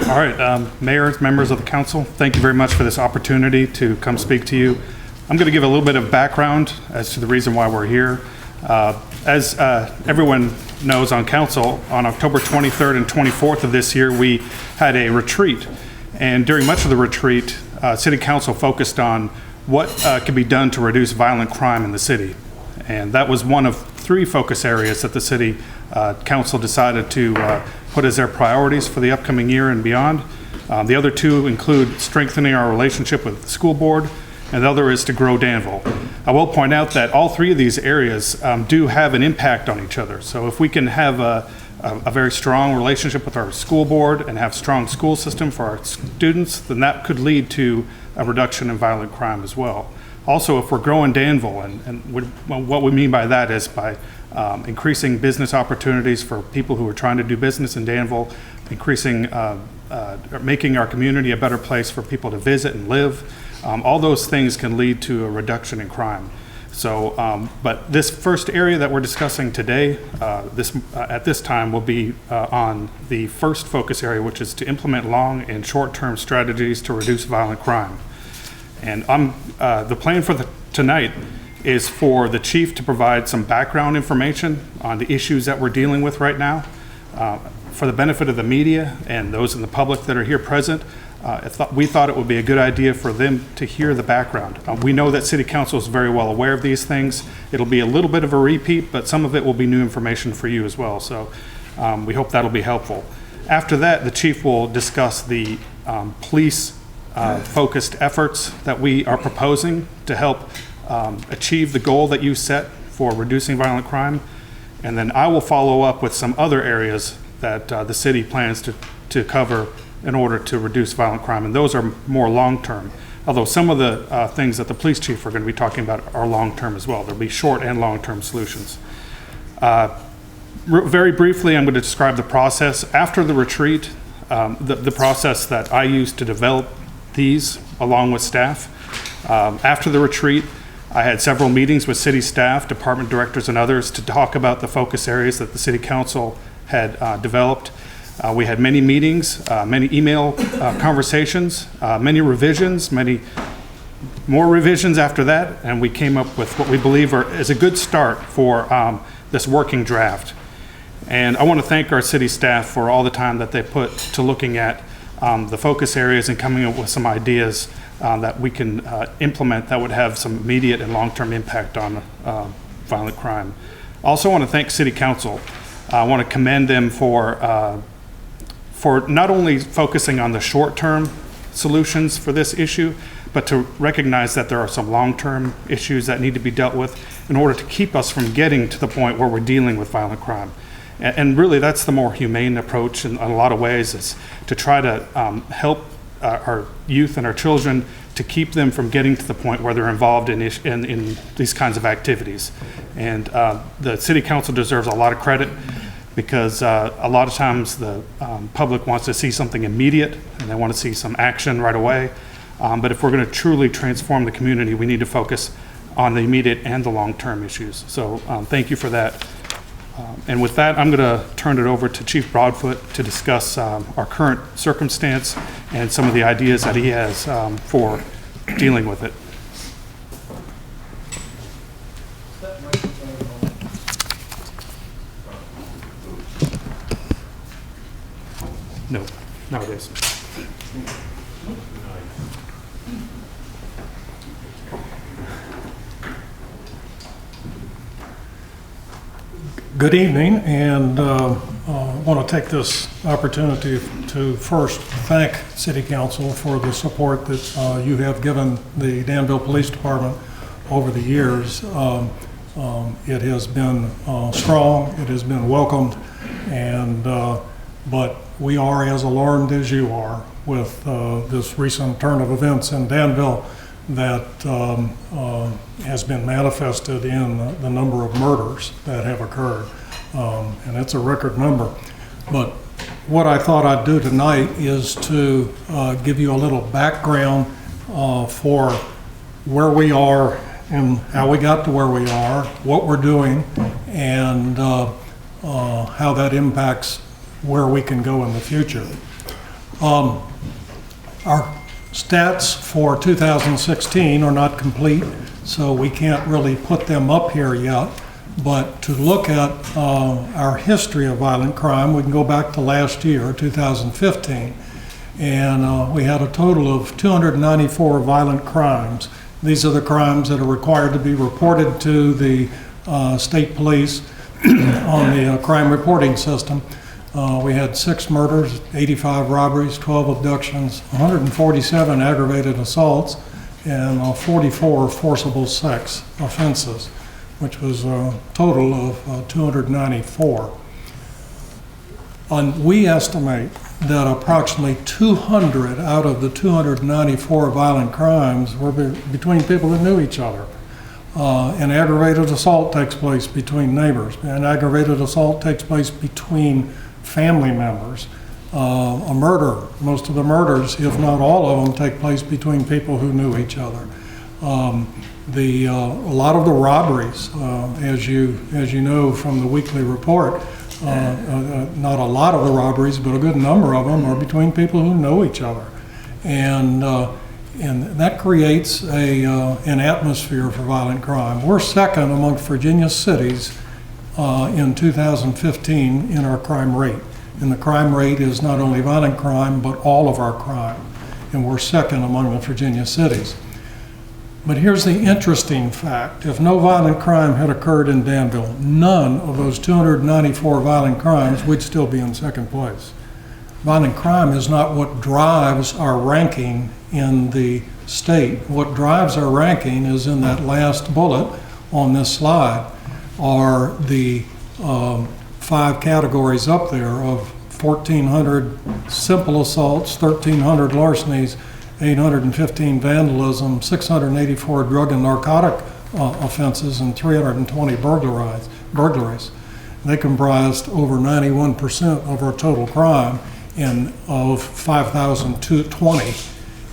All right, Mayor, members of the council, thank you very much for this opportunity to come speak to you. I'm going to give a little bit of background as to the reason why we're here. As everyone knows on council, on October 23rd and 24th of this year, we had a retreat. And during much of the retreat, City Council focused on what could be done to reduce violent crime in the city. And that was one of 3 focus areas that the City Council decided to put as their priorities for the upcoming year and beyond. The other 2 include strengthening our relationship with the school board, and the other is to grow Danville. I will point out that all 3 of these areas do have an impact on each other. So if we can have a very strong relationship with our school board and have strong school system for our students, then that could lead to a reduction in violent crime as well. Also, if we're growing Danville, and what we mean by that is by increasing business opportunities for people who are trying to do business in Danville, increasing, making our community a better place for people to visit and live. All those things can lead to a reduction in crime. So, but this first area that we're discussing today, at this time will be on the first focus area, which is to implement long and short-term strategies to reduce violent crime. And the plan for tonight is for the chief to provide some background information on the issues that we're dealing with right now. For the benefit of the media and those in the public that are here present, we thought it would be a good idea for them to hear the background. We know that City Council is very well aware of these things. It'll be a little bit of a repeat, but some of it will be new information for you as well. So we hope that'll be helpful. After that, the chief will discuss the police focused efforts that we are proposing to help achieve the goal that you set for reducing violent crime. And then I will follow up with some other areas that the city plans to cover in order to reduce violent crime. And those are more long-term, although some of the things that the police chief are going to be talking about are long-term as well. There'll be short and long-term solutions. Very briefly, I'm going to describe the process. After the retreat, the process that I used to develop these along with staff. After the retreat, I had several meetings with city staff, department directors, and others to talk about the focus areas that the City Council had developed. We had many meetings, many email conversations, many revisions, many more revisions after that, and we came up with what we believe is a good start for this working draft. And I want to thank our city staff for all the time that they put to looking at the focus areas and coming up with some ideas that we can implement that would have some immediate and long-term impact on violent crime. Also want to thank City Council. I want to commend them for not only focusing on the short-term solutions for this issue, but to recognize that there are some long-term issues that need to be dealt with in order to keep us from getting to the point where we're dealing with violent crime. And really, that's the more humane approach in a lot of ways, is to try to help our youth and our children to keep them from getting to the point where they're involved in these kinds of activities. And the City Council deserves a lot of credit, because a lot of times the public wants to see something immediate and they want to see some action right away. But if we're going to truly transform the community, we need to focus on the immediate and the long-term issues. So thank you for that. And with that, I'm going to turn it over to Chief Broadfoot to discuss our current circumstance and some of the ideas that he has for dealing with it. No, nowadays. Good evening, and I want to take this opportunity to first thank City Council for the support that you have given the Danville Police Department over the years. It has been strong, it has been welcomed, and but we are as alarmed as you are with this recent turn of events in Danville that has been manifested in the number of murders that have occurred. And it's a record number. But what I thought I'd do tonight is to give you a little background for where we are and how we got to where we are, what we're doing, and how that impacts where we can go in the future. Our stats for 2016 are not complete, so we can't really put them up here yet. But to look at our history of violent crime, we can go back to last year, 2015, and we had a total of 294 violent crimes. These are the crimes that are required to be reported to the state police on the crime reporting system. We had 6 murders, 85 robberies, 12 abductions, 147 aggravated assaults, and 44 forcible sex offenses, which was a total of 294. And we estimate that approximately 200 out of the 294 violent crimes were between people that knew each other. An aggravated assault takes place between neighbors. An aggravated assault takes place between family members. A murder, most of the murders, if not all of them, take place between people who knew each other. A lot of the robberies, as you know from the weekly report, not a lot of the robberies, but a good number of them are between people who know each other, and that creates an atmosphere for violent crime. We're second amongst Virginia cities in 2015 in our crime rate, and the crime rate is not only violent crime but all of our crime, and we're second among the Virginia cities. But here's the interesting fact. If no violent crime had occurred in Danville, none of those 294 violent crimes, we'd still be in second place. Violent crime is not what drives our ranking in the state. What drives our ranking is in that last bullet on this slide are the 5 categories up there of 1,400 simple assaults, 1,300 larcenies, 815 vandalism, 684 drug and narcotic offenses, and 320 burglaries. They comprised over 91% of our total crime of 5,220,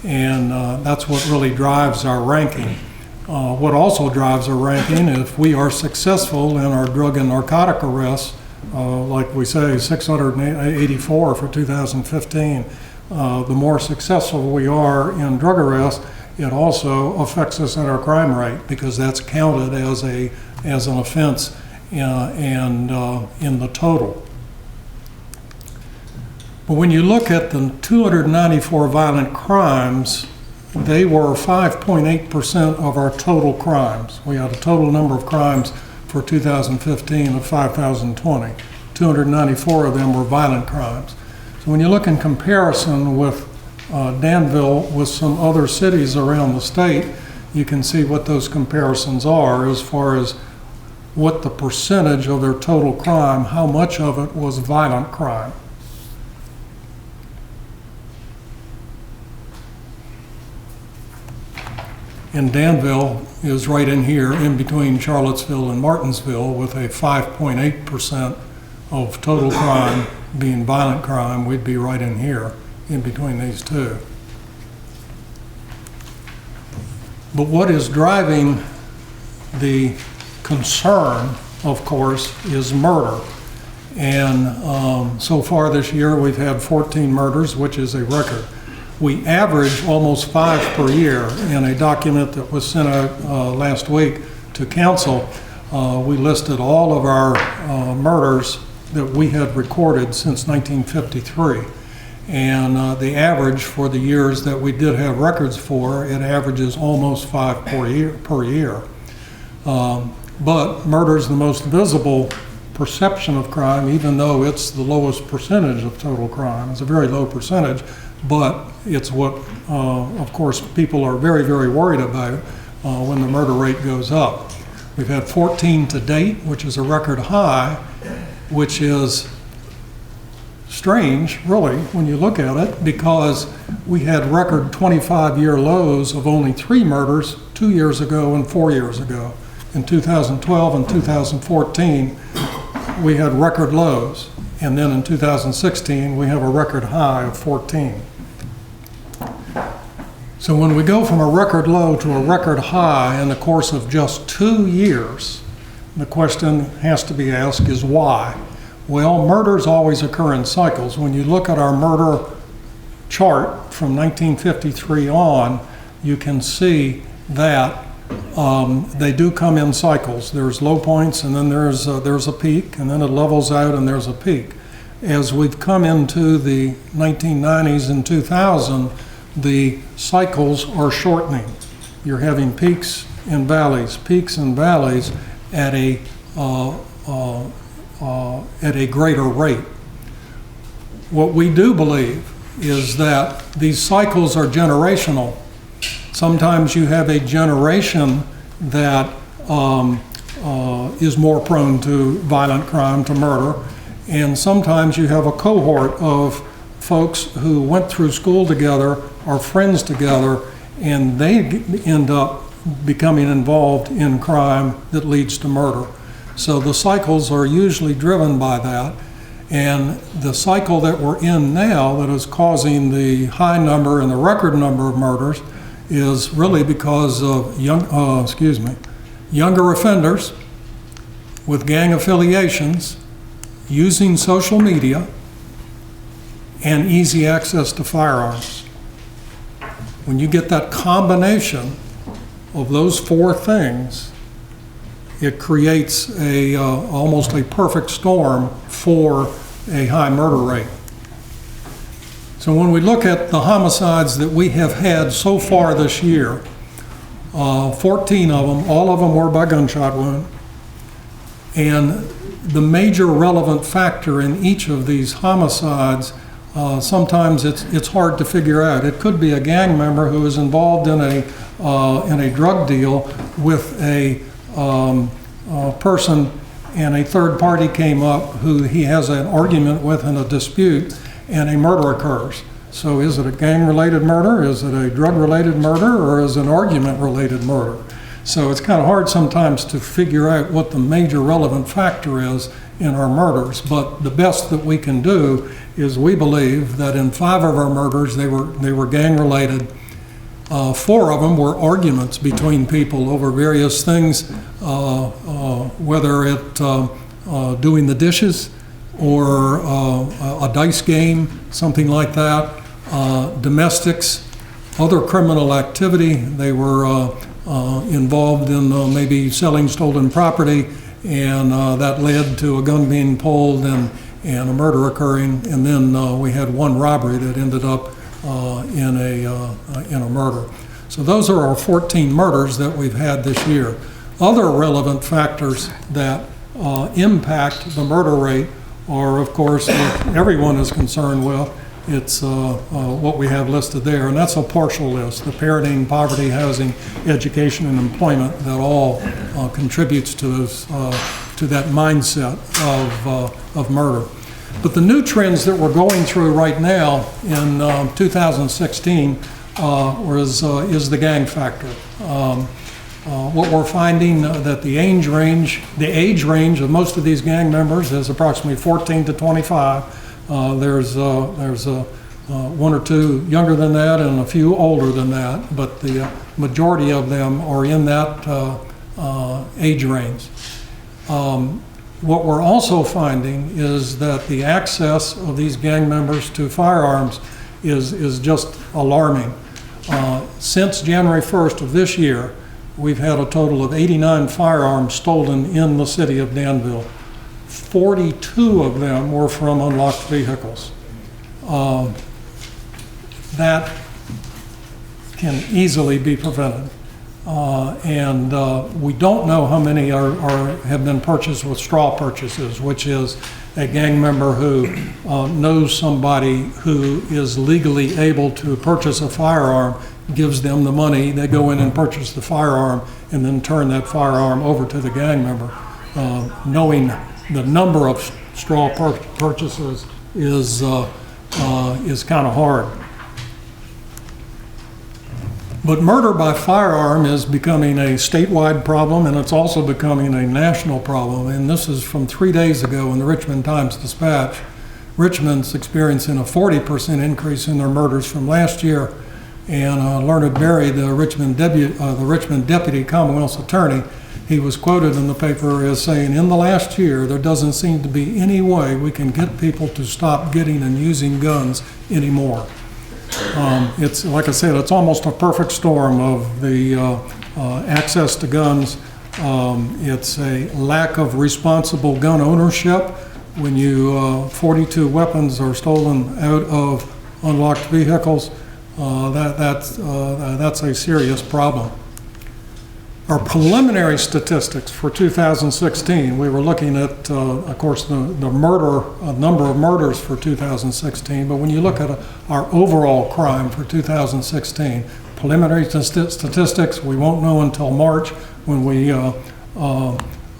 and that's what really drives our ranking. What also drives our ranking, if we are successful in our drug and narcotic arrests, like we say, 684 for 2015, the more successful we are in drug arrests, it also affects us in our crime rate because that's counted as an offense and in the total. But when you look at the 294 violent crimes, they were 5.8% of our total crimes. We had a total number of crimes for 2015 of 5,020. 294 of them were violent crimes. So when you look in comparison with Danville with some other cities around the state, you can see what those comparisons are as far as what the percentage of their total crime, how much of it was violent crime. And Danville is right in here, in between Charlottesville and Martinsville, with a 5.8% of total crime being violent crime. We'd be right in here, in between these two. But what is driving the concern, of course, is murder. And so far this year, we've had 14 murders, which is a record. We average almost 5 per year. In a document that was sent out last week to council, we listed all of our murders that we had recorded since 1953. And the average for the years that we did have records for, it averages almost 5 per year. But murder is the most visible perception of crime, even though it's the lowest percentage of total crime. It's a very low percentage, but it's what, of course, people are very, very worried about when the murder rate goes up. We've had 14 to date, which is a record high, which is strange, really, when you look at it, because we had record 25-year lows of only 3 murders 2 years ago and 4 years ago. In 2012 and 2014, we had record lows, and then in 2016, we have a record high of 14. So when we go from a record low to a record high in the course of just 2 years, the question has to be asked is why? Well, murders always occur in cycles. When you look at our murder chart from 1953 on, you can see that they do come in cycles. There's low points, and then there's a peak, and then it levels out, and there's a peak. As we've come into the 1990s and 2000, the cycles are shortening. You're having peaks and valleys at a greater rate. What we do believe is that these cycles are generational. Sometimes you have a generation that is more prone to violent crime, to murder, and sometimes you have a cohort of folks who went through school together, are friends together, and they end up becoming involved in crime that leads to murder. So the cycles are usually driven by that. And the cycle that we're in now that is causing the high number and the record number of murders is really because of younger offenders with gang affiliations using social media and easy access to firearms. When you get that combination of those four things, it creates almost a perfect storm for a high murder rate. So when we look at the homicides that we have had so far this year, 14 of them, all of them were by gunshot wound. And the major relevant factor in each of these homicides, sometimes it's hard to figure out. It could be a gang member who is involved in a drug deal with a person, and a third party came up who he has an argument with in a dispute, and a murder occurs. So is it a gang-related murder? Is it a drug-related murder? Or is it an argument-related murder? So it's kind of hard sometimes to figure out what the major relevant factor is in our murders. But the best that we can do is we believe that in 5 of our murders, they were gang-related. 4 of them were arguments between people over various things, whether it doing the dishes or a dice game, something like that, domestics, other criminal activity. They were involved in maybe selling stolen property, and that led to a gun being pulled and a murder occurring. And then we had 1 robbery that ended up in a murder. So those are our 14 murders that we've had this year. Other relevant factors that impact the murder rate are, of course, what everyone is concerned with. It's what we have listed there, and that's a partial list: the parenting, poverty, housing, education, and employment. That all contributes to that mindset of murder. But the new trends that we're going through right now in 2016 is the gang factor. What we're finding that the age range of most of these gang members is approximately 14 to 25. There's 1 or 2 younger than that and a few older than that, but the majority of them are in that age range. What we're also finding is that the access of these gang members to firearms is just alarming. Since January 1st of this year, we've had a total of 89 firearms stolen in the city of Danville. 42 of them were from unlocked vehicles. That can easily be prevented. And we don't know how many have been purchased with straw purchases, which is a gang member who knows somebody who is legally able to purchase a firearm, gives them the money, they go in and purchase the firearm, and then turn that firearm over to the gang member. Knowing the number of straw purchases is kind of hard. But murder by firearm is becoming a statewide problem, and it's also becoming a national problem. And this is from 3 days ago in the Richmond Times-Dispatch. Richmond's experiencing a 40% increase in their murders from last year. And Leonard Berry, the Richmond Deputy Commonwealth's Attorney, he was quoted in the paper as saying, "In the last year, there doesn't seem to be any way we can get people to stop getting and using guns anymore." It's, like I said, it's almost a perfect storm of the access to guns. It's a lack of responsible gun ownership. When 42 weapons are stolen out of unlocked vehicles, that's a serious problem. Our preliminary statistics for 2016, we were looking at, of course, the number of murders for 2016, but when you look at our overall crime for 2016, preliminary statistics, we won't know until March when we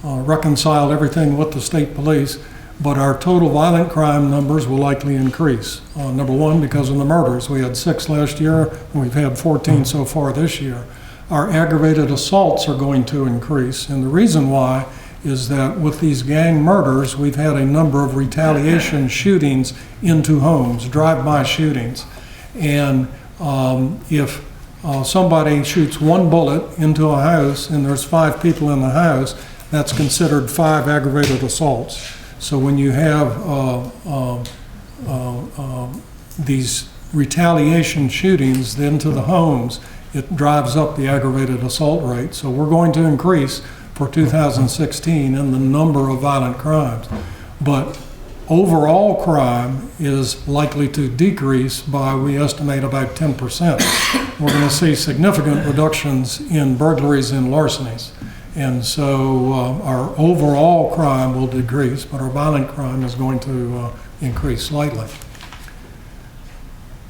reconcile everything with the state police, but our total violent crime numbers will likely increase. Number one, because of the murders. We had 6 last year, and we've had 14 so far this year. Our aggravated assaults are going to increase, and the reason why is that with these gang murders, we've had a number of retaliation shootings into homes, drive-by shootings. And if somebody shoots 1 bullet into a house and there's 5 people in the house, that's considered 5 aggravated assaults. So when you have these retaliation shootings into the homes, it drives up the aggravated assault rate. So we're going to increase for 2016 in the number of violent crimes. But overall crime is likely to decrease by, we estimate, about 10%. We're going to see significant reductions in burglaries and larcenies. And so our overall crime will decrease, but our violent crime is going to increase slightly.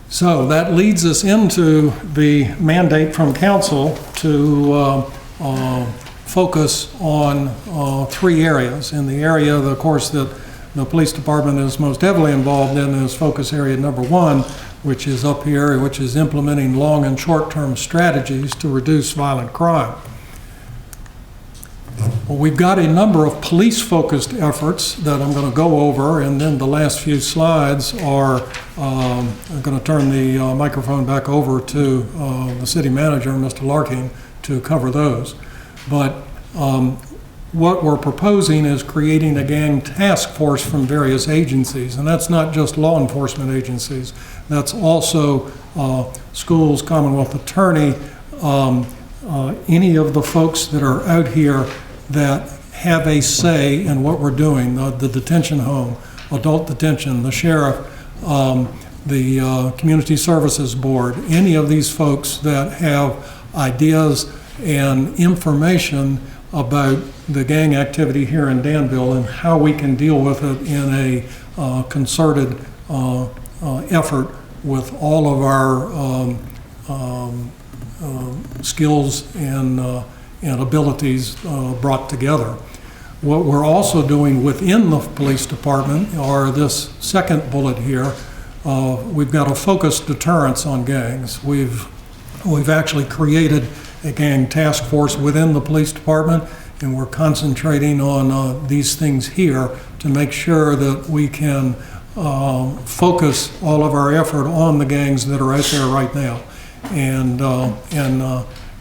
So that leads us into the mandate from council to focus on 3 areas. In the area, of course, that the police department is most heavily involved in is focus area number 1, which is up here, which is implementing long and short-term strategies to reduce violent crime. Well, we've got a number of police-focused efforts that I'm going to go over, and then the last few slides are, I'm going to turn the microphone back over to the city manager, Mr. Larking, to cover those. But what we're proposing is creating a gang task force from various agencies, and that's not just law enforcement agencies. That's also schools, Commonwealth Attorney, any of the folks that are out here that have a say in what we're doing, the detention home, adult detention, the sheriff, the community services board, any of these folks that have ideas and information about the gang activity here in Danville and how we can deal with it in a concerted effort with all of our skills and abilities brought together. What we're also doing within the police department are this second bullet here. We've got a focused deterrence on gangs. We've actually created a gang task force within the police department, and we're concentrating on these things here to make sure that we can focus all of our effort on the gangs that are out there right now, and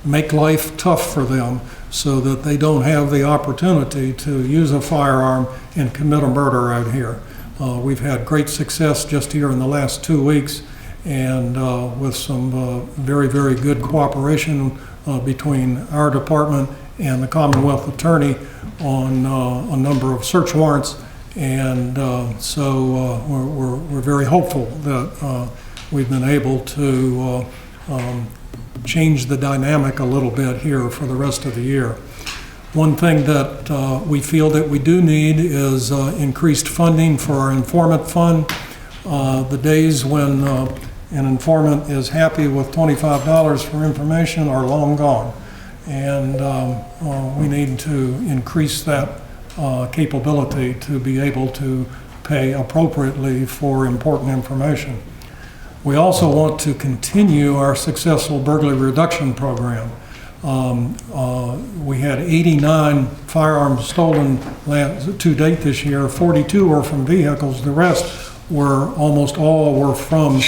make life tough for them so that they don't have the opportunity to use a firearm and commit a murder out here. We've had great success just here in the last 2 weeks, and with some very, very good cooperation between our department and the Commonwealth Attorney on a number of search warrants. And so we're very hopeful that we've been able to change the dynamic a little bit here for the rest of the year. One thing that we feel that we do need is increased funding for our informant fund. The days when an informant is happy with $25 for information are long gone. And we need to increase that capability to be able to pay appropriately for important information. We also want to continue our successful burglary reduction program. We had 89 firearms stolen to date this year. 42 were from vehicles. The rest were, almost all were from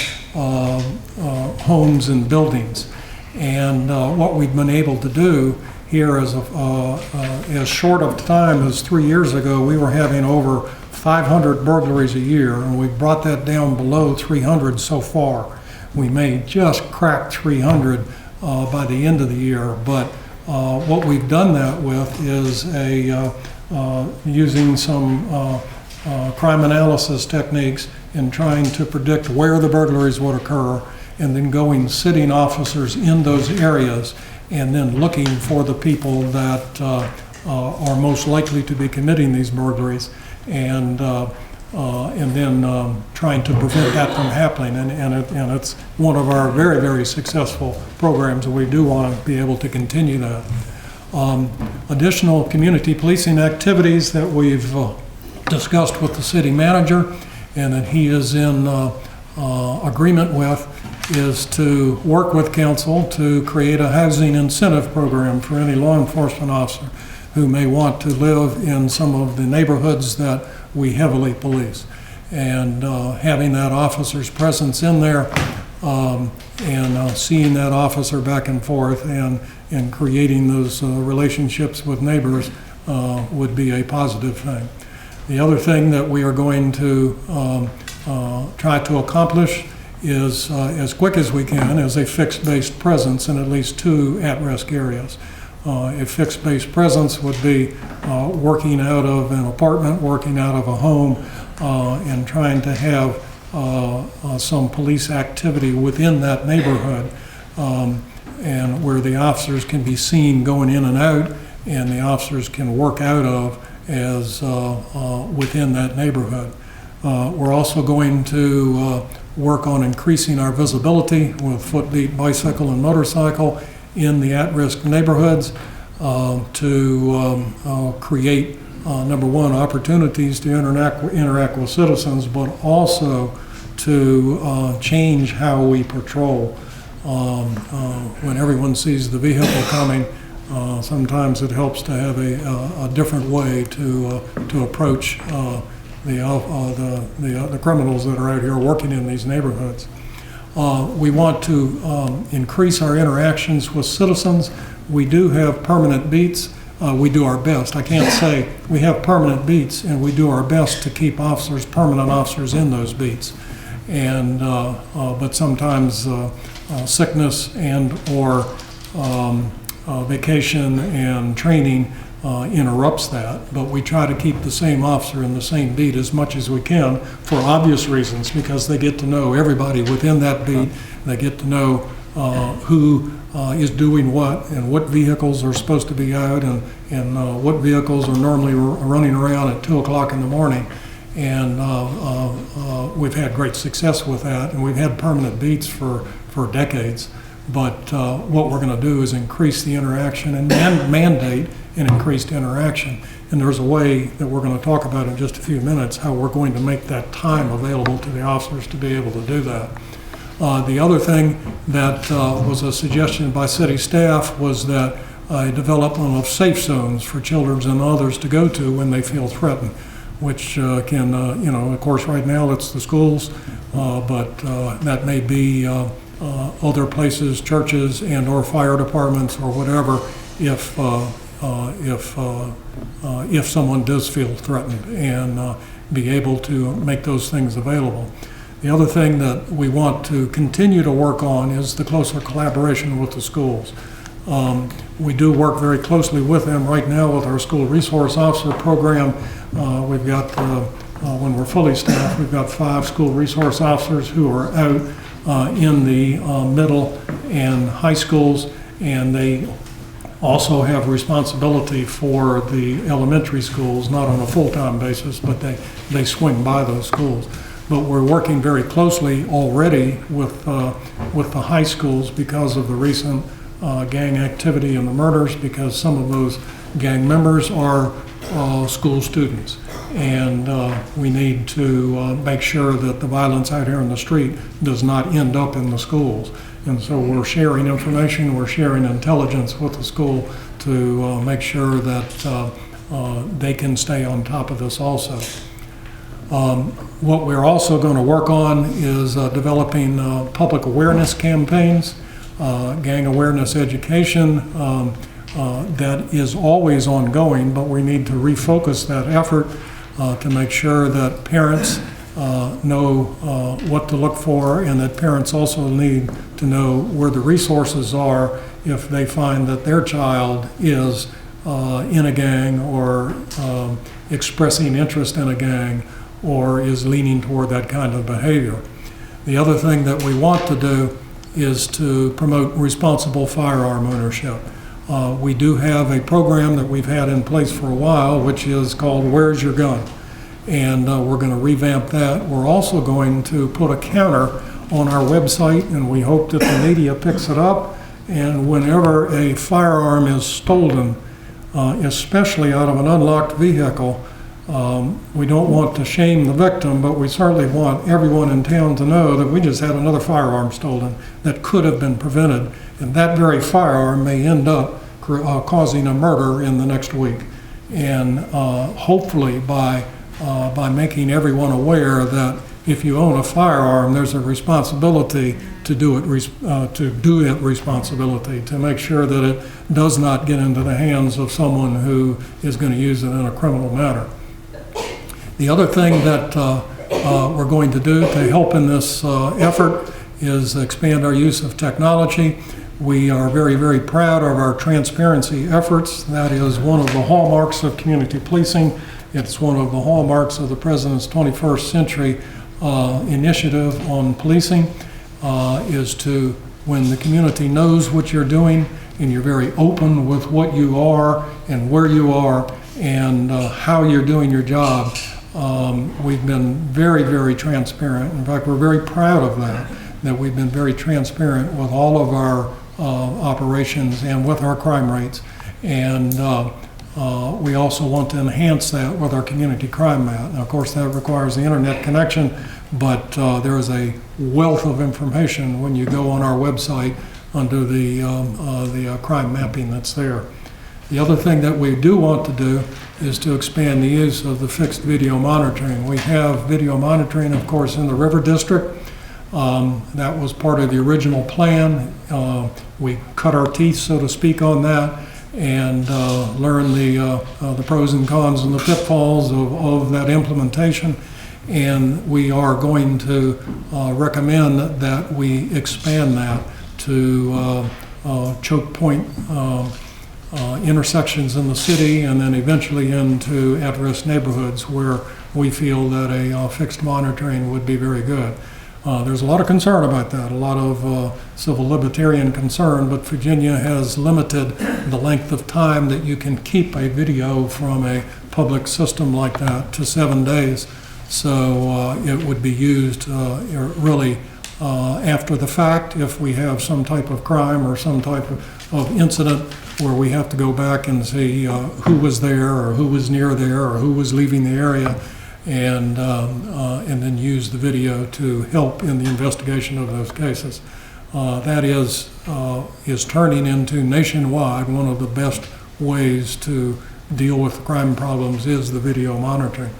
homes and buildings. And what we've been able to do here is as short of time as 3 years ago, we were having over 500 burglaries a year, and we brought that down below 300 so far. We may just crack 300 by the end of the year, but what we've done that with is using some crime analysis techniques in trying to predict where the burglaries would occur, and then sitting officers in those areas and then looking for the people that are most likely to be committing these burglaries, and then trying to prevent that from happening. And it's one of our very, very successful programs, and we do want to be able to continue that. Additional community policing activities that we've discussed with the city manager and that he is in agreement with is to work with council to create a housing incentive program for any law enforcement officer who may want to live in some of the neighborhoods that we heavily police. And having that officer's presence in there and seeing that officer back and forth and creating those relationships with neighbors would be a positive thing. The other thing that we are going to try to accomplish is, as quick as we can, is a fixed-based presence in at least 2 at-risk areas. A fixed-based presence would be working out of an apartment, working out of a home, and trying to have some police activity within that neighborhood, and where the officers can be seen going in and out, and the officers can work out of as within that neighborhood. We're also going to work on increasing our visibility with footbeat, bicycle, and motorcycle in the at-risk neighborhoods to create, number one, opportunities to interact with citizens, but also to change how we patrol. When everyone sees the vehicle coming, sometimes it helps to have a different way to approach the criminals that are out here working in these neighborhoods. We want to increase our interactions with citizens. We do have permanent beats. We do our best. I can't say we have permanent beats, and we do our best to keep permanent officers in those beats. And but sometimes sickness and or vacation and training interrupts that, but we try to keep the same officer in the same beat as much as we can for obvious reasons, because they get to know everybody within that beat. They get to know who is doing what and what vehicles are supposed to be out and what vehicles are normally running around at 2 o'clock in the morning. And we've had great success with that, and we've had permanent beats for decades. But what we're going to do is increase the interaction and mandate an increased interaction. And there's a way that we're going to talk about in just a few minutes how we're going to make that time available to the officers to be able to do that. The other thing that was a suggestion by city staff was that a development of safe zones for children and others to go to when they feel threatened, which can, of course, right now it's the schools, but that may be other places, churches and or fire departments or whatever, if someone does feel threatened, and be able to make those things available. The other thing that we want to continue to work on is the closer collaboration with the schools. We do work very closely with them right now with our school resource officer program. We've got, when we're fully staffed, we've got 5 school resource officers who are out in the middle and high schools, and they also have responsibility for the elementary schools, not on a full-time basis, but they swing by those schools. But we're working very closely already with the high schools because of the recent gang activity and the murders, because some of those gang members are school students. And we need to make sure that the violence out here in the street does not end up in the schools. And so we're sharing information, we're sharing intelligence with the school to make sure that they can stay on top of this also. What we're also going to work on is developing public awareness campaigns, gang awareness education that is always ongoing, but we need to refocus that effort to make sure that parents know what to look for, and that parents also need to know where the resources are if they find that their child is in a gang or expressing interest in a gang or is leaning toward that kind of behavior. The other thing that we want to do is to promote responsible firearm ownership. We do have a program that we've had in place for a while, which is called Where's Your Gun? And we're going to revamp that. We're also going to put a counter on our website, and we hope that the media picks it up. And whenever a firearm is stolen, especially out of an unlocked vehicle, we don't want to shame the victim, but we certainly want everyone in town to know that we just had another firearm stolen that could have been prevented, and that very firearm may end up causing a murder in the next week. And hopefully by making everyone aware that if you own a firearm, there's a responsibility to do it responsibility, to make sure that it does not get into the hands of someone who is going to use it in a criminal manner. The other thing that we're going to do to help in this effort is expand our use of technology. We are very, very proud of our transparency efforts. That is one of the hallmarks of community policing. It's one of the hallmarks of the President's 21st Century initiative on policing, is to, when the community knows what you're doing and you're very open with what you are and where you are and how you're doing your job, we've been very, very transparent. In fact, we're very proud of that we've been very transparent with all of our operations and with our crime rates. And we also want to enhance that with our community crime map. Now, of course, that requires the internet connection, but there is a wealth of information when you go on our website under the crime mapping that's there. The other thing that we do want to do is to expand the use of the fixed video monitoring. We have video monitoring, of course, in the River District. That was part of the original plan. We cut our teeth, so to speak, on that, and learn the pros and cons and the pitfalls of that implementation. And we are going to recommend that we expand that to choke point intersections in the city, and then eventually into at-risk neighborhoods where we feel that a fixed monitoring would be very good. There's a lot of concern about that, a lot of civil libertarian concern, but Virginia has limited the length of time that you can keep a video from a public system like that to 7 days. So it would be used really after the fact if we have some type of crime or some type of incident where we have to go back and see who was there or who was near there or who was leaving the area, and then use the video to help in the investigation of those cases. That is turning into nationwide one of the best ways to deal with crime problems is the video monitoring.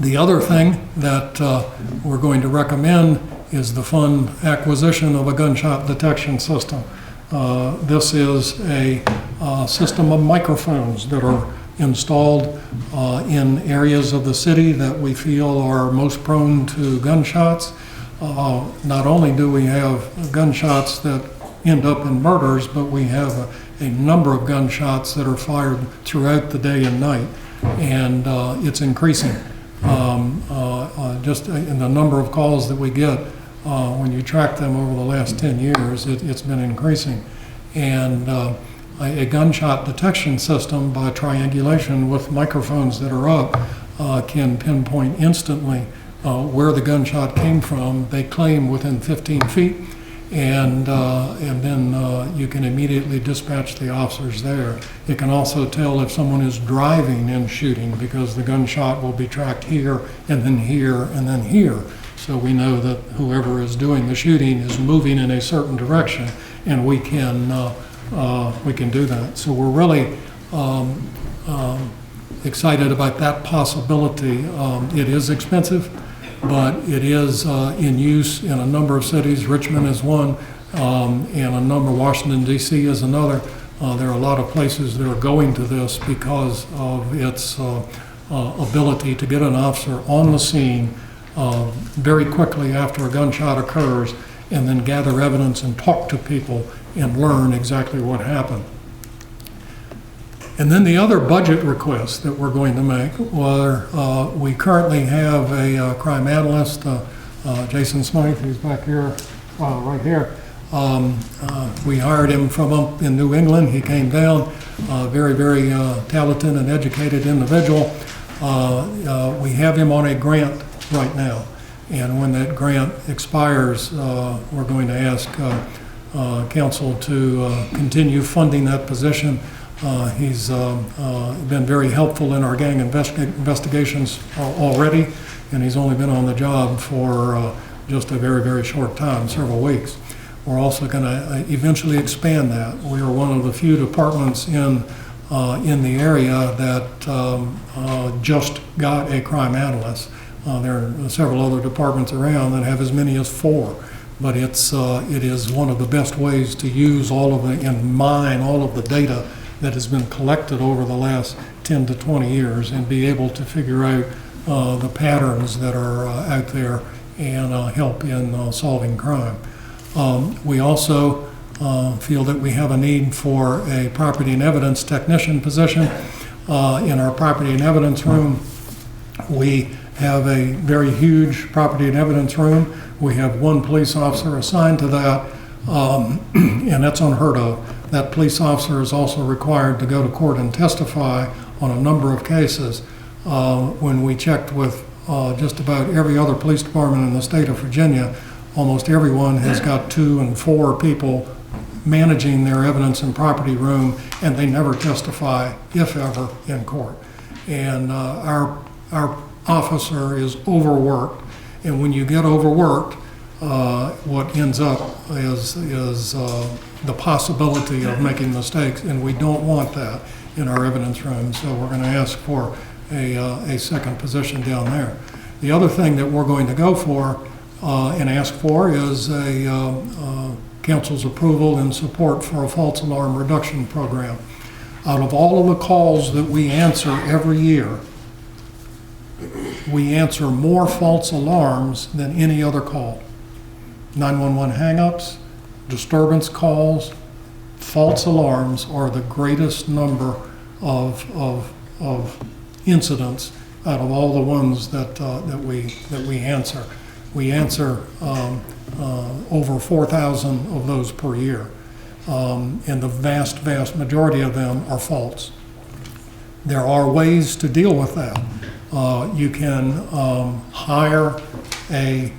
The other thing that we're going to recommend is the fund acquisition of a gunshot detection system. This is a system of microphones that are installed in areas of the city that we feel are most prone to gunshots. Not only do we have gunshots that end up in murders, but we have a number of gunshots that are fired throughout the day and night, and it's increasing. Just in the number of calls that we get, when you track them over the last 10 years, it's been increasing. And a gunshot detection system by triangulation with microphones that are up can pinpoint instantly where the gunshot came from. They claim within 15 feet, and then you can immediately dispatch the officers there. It can also tell if someone is driving and shooting, because the gunshot will be tracked here and then here and then here. So we know that whoever is doing the shooting is moving in a certain direction, and we can do that. So we're really excited about that possibility. It is expensive, but it is in use in a number of cities. Richmond is one, and a number, Washington, D.C. is another. There are a lot of places that are going to this because of its ability to get an officer on the scene very quickly after a gunshot occurs, and then gather evidence and talk to people and learn exactly what happened. And then the other budget request that we're going to make were, we currently have a crime analyst, Jason Smythe, who's back here, right here. We hired him from up in New England. He came down, very, very talented and educated individual. We have him on a grant right now. And when that grant expires, we're going to ask council to continue funding that position. He's been very helpful in our gang investigations already, and he's only been on the job for just a very, very short time, several weeks. We're also going to eventually expand that. We are one of the few departments in the area that just got a crime analyst. There are several other departments around that have as many as 4, but it is one of the best ways to use and mine all of the data that has been collected over the last 10 to 20 years and be able to figure out the patterns that are out there and help in solving crime. We also feel that we have a need for a property and evidence technician position. In our property and evidence room, we have a very huge property and evidence room. We have 1 police officer assigned to that, and that's unheard of. That police officer is also required to go to court and testify on a number of cases. When we checked with just about every other police department in the state of Virginia, almost everyone has got 2 and 4 people managing their evidence and property room, and they never testify, if ever, in court. And our officer is overworked, and when you get overworked, what ends up is the possibility of making mistakes, and we don't want that in our evidence room. So we're going to ask for a second position down there. The other thing that we're going to go for and ask for is a council's approval and support for a false alarm reduction program. Out of all of the calls that we answer every year, we answer more false alarms than any other call. 911 hangups, disturbance calls, false alarms are the greatest number of incidents out of all the ones that we answer. We answer over 4,000 of those per year, and the vast majority of them are false. There are ways to deal with that. You can hire a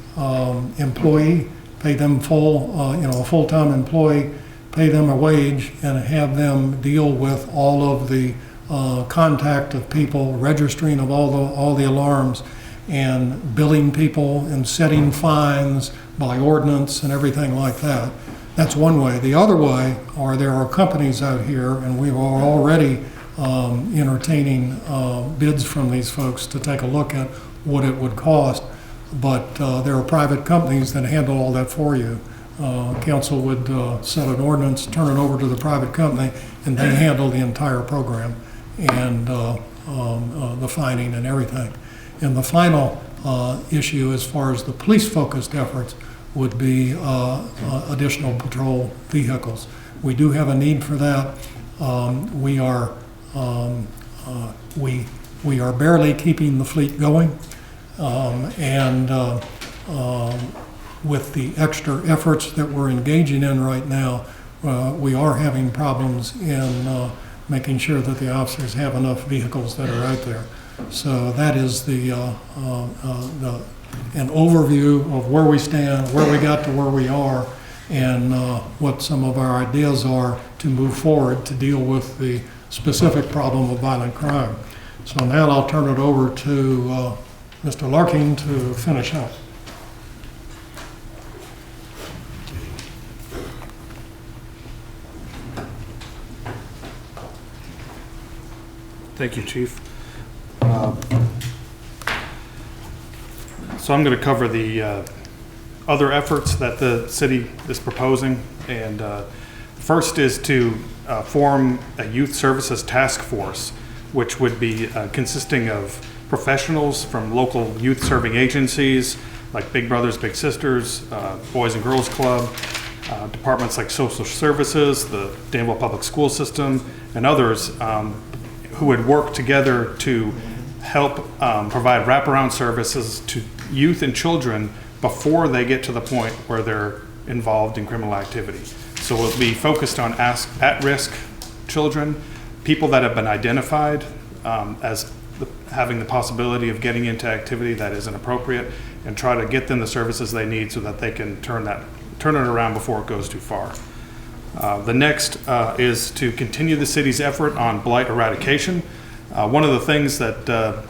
employee, pay them a full-time employee, pay them a wage, and have them deal with all of the contact of people, registering of all the alarms, and billing people and setting fines by ordinance and everything like that. That's one way. The other way there are companies out here, and we are already entertaining bids from these folks to take a look at what it would cost, but there are private companies that handle all that for you. Council would set an ordinance, turn it over to the private company, and they handle the entire program and the fining and everything. And the final issue, as far as the police-focused efforts, would be additional patrol vehicles. We do have a need for that. We are barely keeping the fleet going, and with the extra efforts that we're engaging in right now, we are having problems in making sure that the officers have enough vehicles that are out there. So that is an overview of where we stand, where we got to where we are, and what some of our ideas are to move forward to deal with the specific problem of violent crime. So now I'll turn it over to Mr. Larking to finish up. Thank you, Chief. So I'm going to cover the other efforts that the city is proposing, and first is to form a youth services task force which would be consisting of professionals from local youth-serving agencies like Big Brothers Big Sisters, Boys and Girls Club, departments like social services, the Danville Public School System, and others who would work together to help provide wraparound services to youth and children before they get to the point where they're involved in criminal activity. So we'll be focused on at-risk children, people that have been identified as having the possibility of getting into activity that isn't appropriate, and try to get them the services they need so that they can turn it around before it goes too far. The next is to continue the city's effort on blight eradication. One of the things that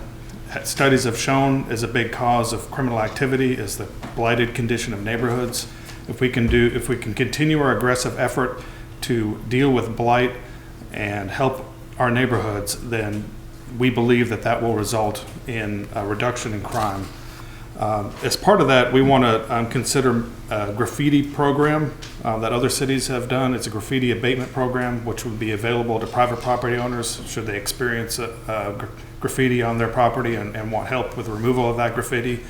studies have shown is a big cause of criminal activity is the blighted condition of neighborhoods. If we can continue our aggressive effort to deal with blight and help our neighborhoods, then we believe that will result in a reduction in crime. As part of that, we want to consider a graffiti program that other cities have done. It's a graffiti abatement program, which would be available to private property owners should they experience graffiti on their property and want help with removal of that graffiti.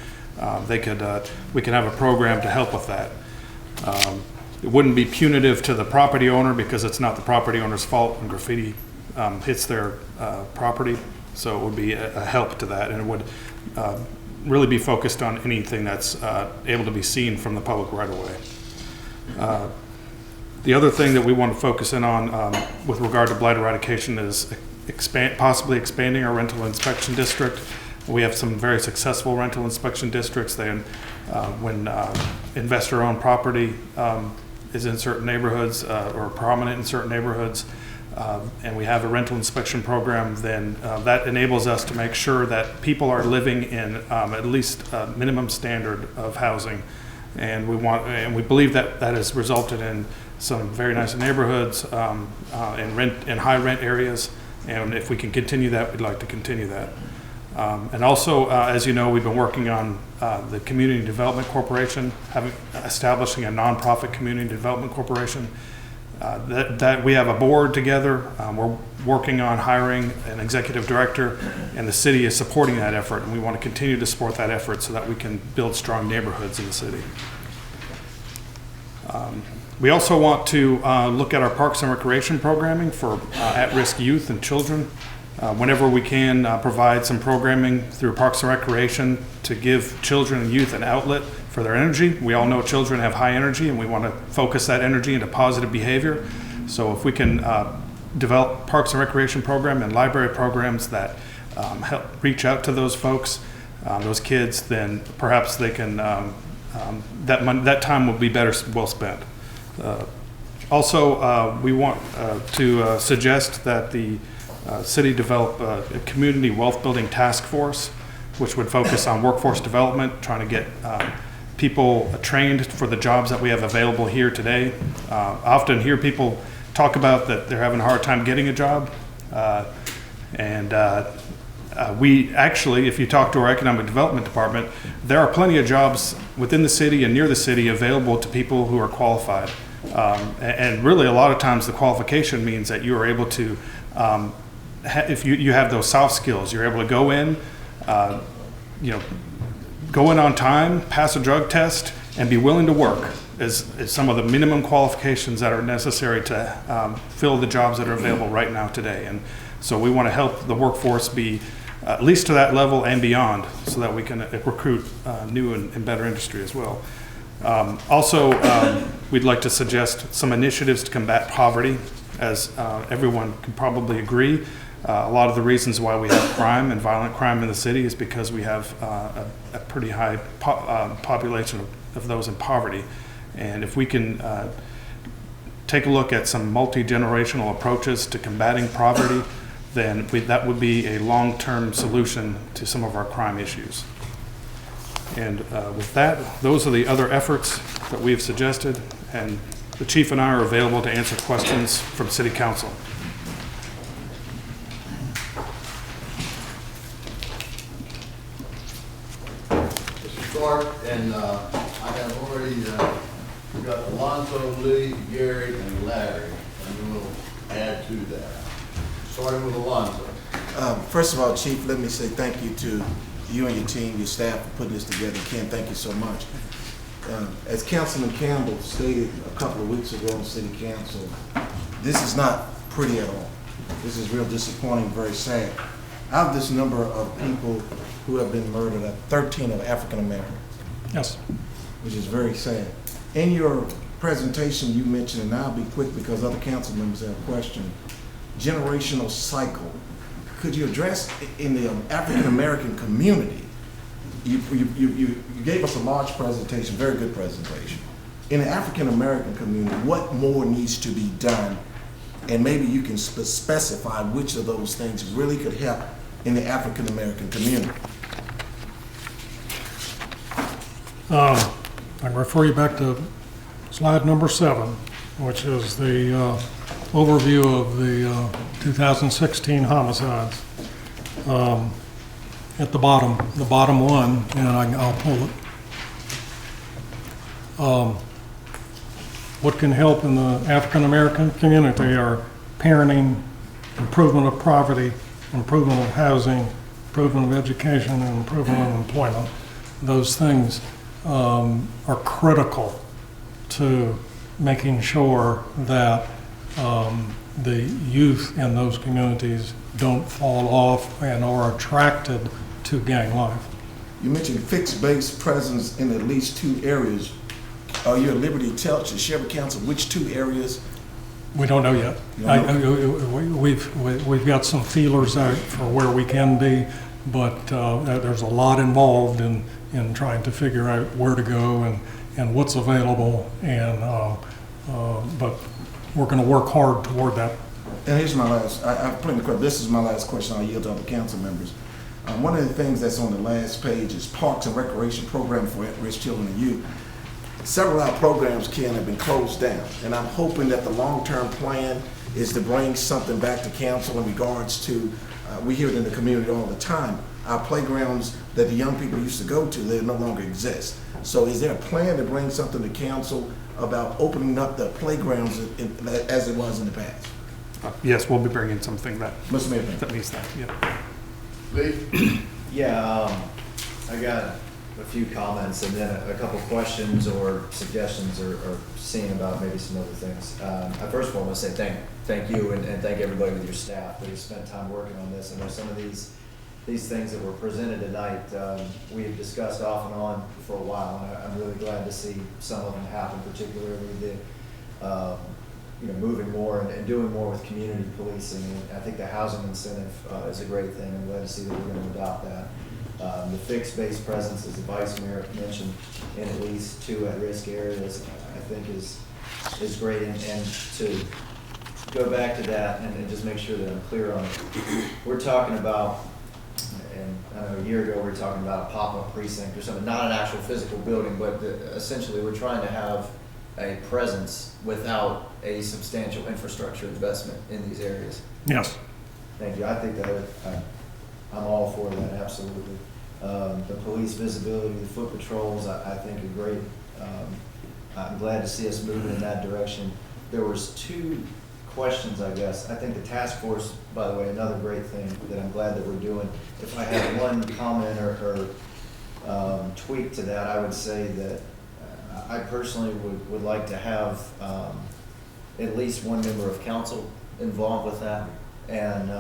We can have a program to help with that. It wouldn't be punitive to the property owner because it's not the property owner's fault when graffiti hits their property. So it would be a help to that, and it would really be focused on anything that's able to be seen from the public right away. The other thing that we want to focus in on with regard to blight eradication is possibly expanding our rental inspection district. We have some very successful rental inspection districts. When investor-owned property is in certain neighborhoods or prominent in certain neighborhoods, and we have a rental inspection program, then that enables us to make sure that people are living in at least a minimum standard of housing. And we believe that has resulted in some very nice neighborhoods in high rent areas. And if we can continue that, we'd like to continue that. And also, as you know, we've been working on the Community Development Corporation, establishing a nonprofit community development corporation. That we have a board together. We're working on hiring an executive director, and the city is supporting that effort, and we want to continue to support that effort so that we can build strong neighborhoods in the city. We also want to look at our Parks and Recreation programming for at-risk youth and children. Whenever we can provide some programming through Parks and Recreation to give children and youth an outlet for their energy. We all know children have high energy, and we want to focus that energy into positive behavior. So if we can develop Parks and Recreation program and library programs that help reach out to those folks, those kids, then perhaps they can, that time will be well spent. Also, we want to suggest that the city develop a community wealth building task force, which would focus on workforce development, trying to get people trained for the jobs that we have available here today. I often hear people talk about that they're having a hard time getting a job. We actually, if you talk to our economic development department, there are plenty of jobs within the city and near the city available to people who are qualified. And really a lot of times the qualification means that you are able to, if you have those soft skills, you're able to go in, go in on time, pass a drug test, and be willing to work is some of the minimum qualifications that are necessary to fill the jobs that are available right now today. And so we want to help the workforce be at least to that level and beyond so that we can recruit new and better industry as well. We'd like to suggest some initiatives to combat poverty. As everyone can probably agree, a lot of the reasons why we have crime and violent crime in the city is because we have a pretty high population of those in poverty. And if we can take a look at some multi-generational approaches to combating poverty, then that would be a long-term solution to some of our crime issues. And with that, those are the other efforts that we have suggested, and the chief and I are available to answer questions from City Council. Mr. Clark, and I have already got Alonzo, Lee, Gary, and Larry, and we'll add to that. Starting with Alonzo. First of all, Chief, let me say thank you to you and your team, your staff for putting this together. Ken, thank you so much. As Councilman Campbell stated a couple of weeks ago in City Council, this is not pretty at all. This is real disappointing, very sad. Out of this number of people who have been murdered, 13 are African American. Yes. Which is very sad. In your presentation, you mentioned, and I'll be quick because other council members have questioned, generational cycle. Could you address in the African American community? You gave us a large presentation, very good presentation. In the African American community, what more needs to be done? And maybe you can specify which of those things really could help in the African American community. I can refer you back to slide number 7, which is the overview of the 2016 homicides. At the bottom one, and I'll pull it. What can help in the African American community are parenting, improvement of poverty, improvement of housing, improvement of education, and improvement of employment. Those things are critical to making sure that the youth in those communities don't fall off and are attracted to gang life. You mentioned fixed base presence in at least 2 areas. Are you at liberty to tell the Sheriff Council which 2 areas? We don't know yet. We've got some feelers out for where we can be, but there's a lot involved in trying to figure out where to go and what's available, and but we're going to work hard toward that. And here's my last, I have plenty of questions. This is my last question. I'll yield to other council members. One of the things that's on the last page is parks and recreation program for at-risk children and youth. Several of our programs, Ken, have been closed down, and I'm hoping that the long-term plan is to bring something back to council in regards to, we hear it in the community all the time, our playgrounds that the young people used to go to, they no longer exist. So is there a plan to bring something to council about opening up the playgrounds as it was in the past? Yes, we'll be bringing something that Mr. Mayor. meets that. Yeah. Lee? Yeah, I got a few comments and then a couple questions or suggestions or seeing about maybe some other things. I first of all want to say thank you and thank everybody with your staff that has spent time working on this. I know some of these things that were presented tonight, we have discussed off and on for a while, and I'm really glad to see some of them happen, particularly the moving more and doing more with community policing. And I think the housing incentive is a great thing. I'm glad to see that we're going to adopt that. The fixed base presence, as the Vice Mayor mentioned, in at least 2 at-risk areas, I think is great. And to go back to that and just make sure that I'm clear on it, we're talking about, and I know a year ago we were talking about a pop-up precinct or something, not an actual physical building, but essentially we're trying to have a presence without a substantial infrastructure investment in these areas. Yes. Thank you. I think that I'm all for that, absolutely. The police visibility, the foot patrols, I think are great. I'm glad to see us moving in that direction. There was 2 questions, I guess. I think the task force, by the way, another great thing that I'm glad that we're doing. If I had one comment or tweak to that, I would say that I personally would like to have at least one member of council involved with that, and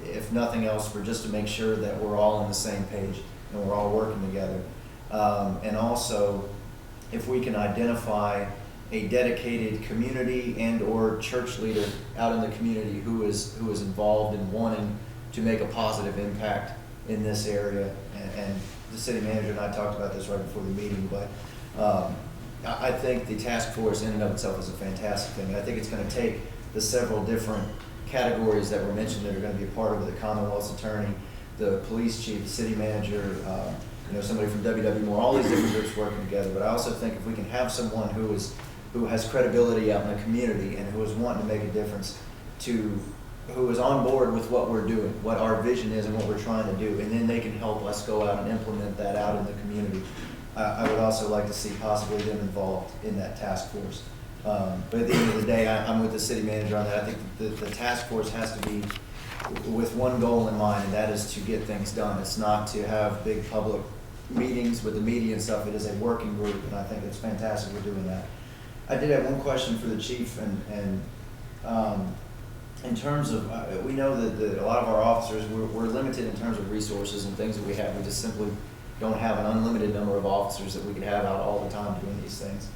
if nothing else, for just to make sure that we're all on the same page and we're all working together. And also, if we can identify a dedicated community and or church leader out in the community who is involved in wanting to make a positive impact in this area, and the city manager and I talked about this right before the meeting, but I think the task force in and of itself is a fantastic thing. I think it's going to take the several different categories that were mentioned that are going to be a part of it: the Commonwealth's attorney, the police chief, the city manager, somebody from WW Moore, all these different groups working together. But I also think if we can have someone who has credibility out in the community and who is wanting to make a difference, who is on board with what we're doing, what our vision is and what we're trying to do, and then they can help us go out and implement that out in the community. I would also like to see possibly them involved in that task force. But at the end of the day, I'm with the city manager on that. I think the task force has to be with one goal in mind, and that is to get things done. It's not to have big public meetings with the media and stuff. It is a working group, and I think it's fantastic we're doing that. I did have one question for the chief, and in terms of, we know that a lot of our officers, we're limited in terms of resources and things that we have. We just simply don't have an unlimited number of officers that we could have out all the time doing these things.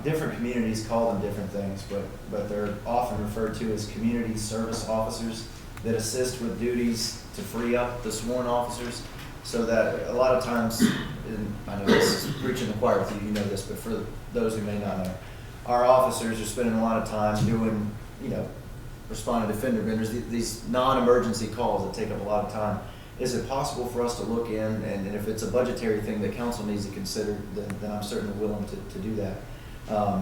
Different communities call them different things, but they're often referred to as community service officers that assist with duties to free up the sworn officers, so that a lot of times, and I know this is preaching the choir with you, you know this, but for those who may not know, our officers are spending a lot of time doing, responding to fender benders, these non-emergency calls that take up a lot of time. Is it possible for us to look in, and if it's a budgetary thing that council needs to consider, then I'm certainly willing to do that,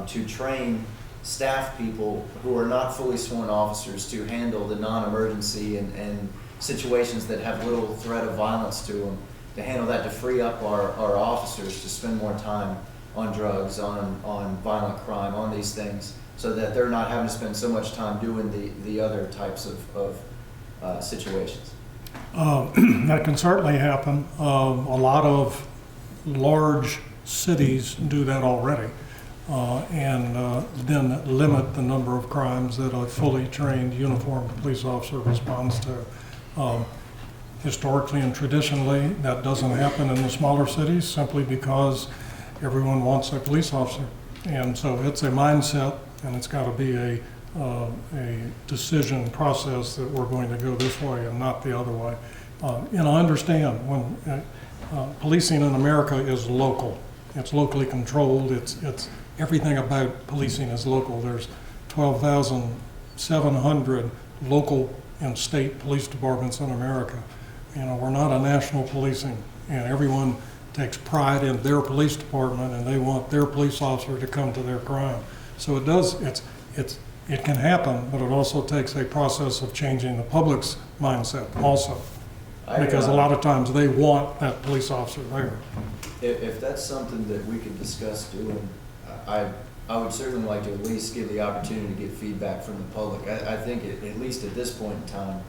to train staff people who are not fully sworn officers to handle the non-emergency and situations that have little threat of violence to them, to handle that, to free up our officers to spend more time on drugs, on violent crime, on these things, so that they're not having to spend so much time doing the other types of situations. That can certainly happen. A lot of large cities do that already, and then limit the number of crimes that a fully trained uniformed police officer responds to. Historically and traditionally, that doesn't happen in the smaller cities simply because everyone wants a police officer. And so it's a mindset, and it's got to be a decision process that we're going to go this way and not the other way. And I understand when policing in America is local. It's locally controlled. It's everything about policing is local. There's 12,700 local and state police departments in America. We're not a national policing, and everyone takes pride in their police department, and they want their police officer to come to their crime. So it can happen, but it also takes a process of changing the public's mindset also. Because a lot of times they want that police officer there. If that's something that we could discuss doing, I would certainly like to at least give the opportunity to get feedback from the public. I think at least at this point in time,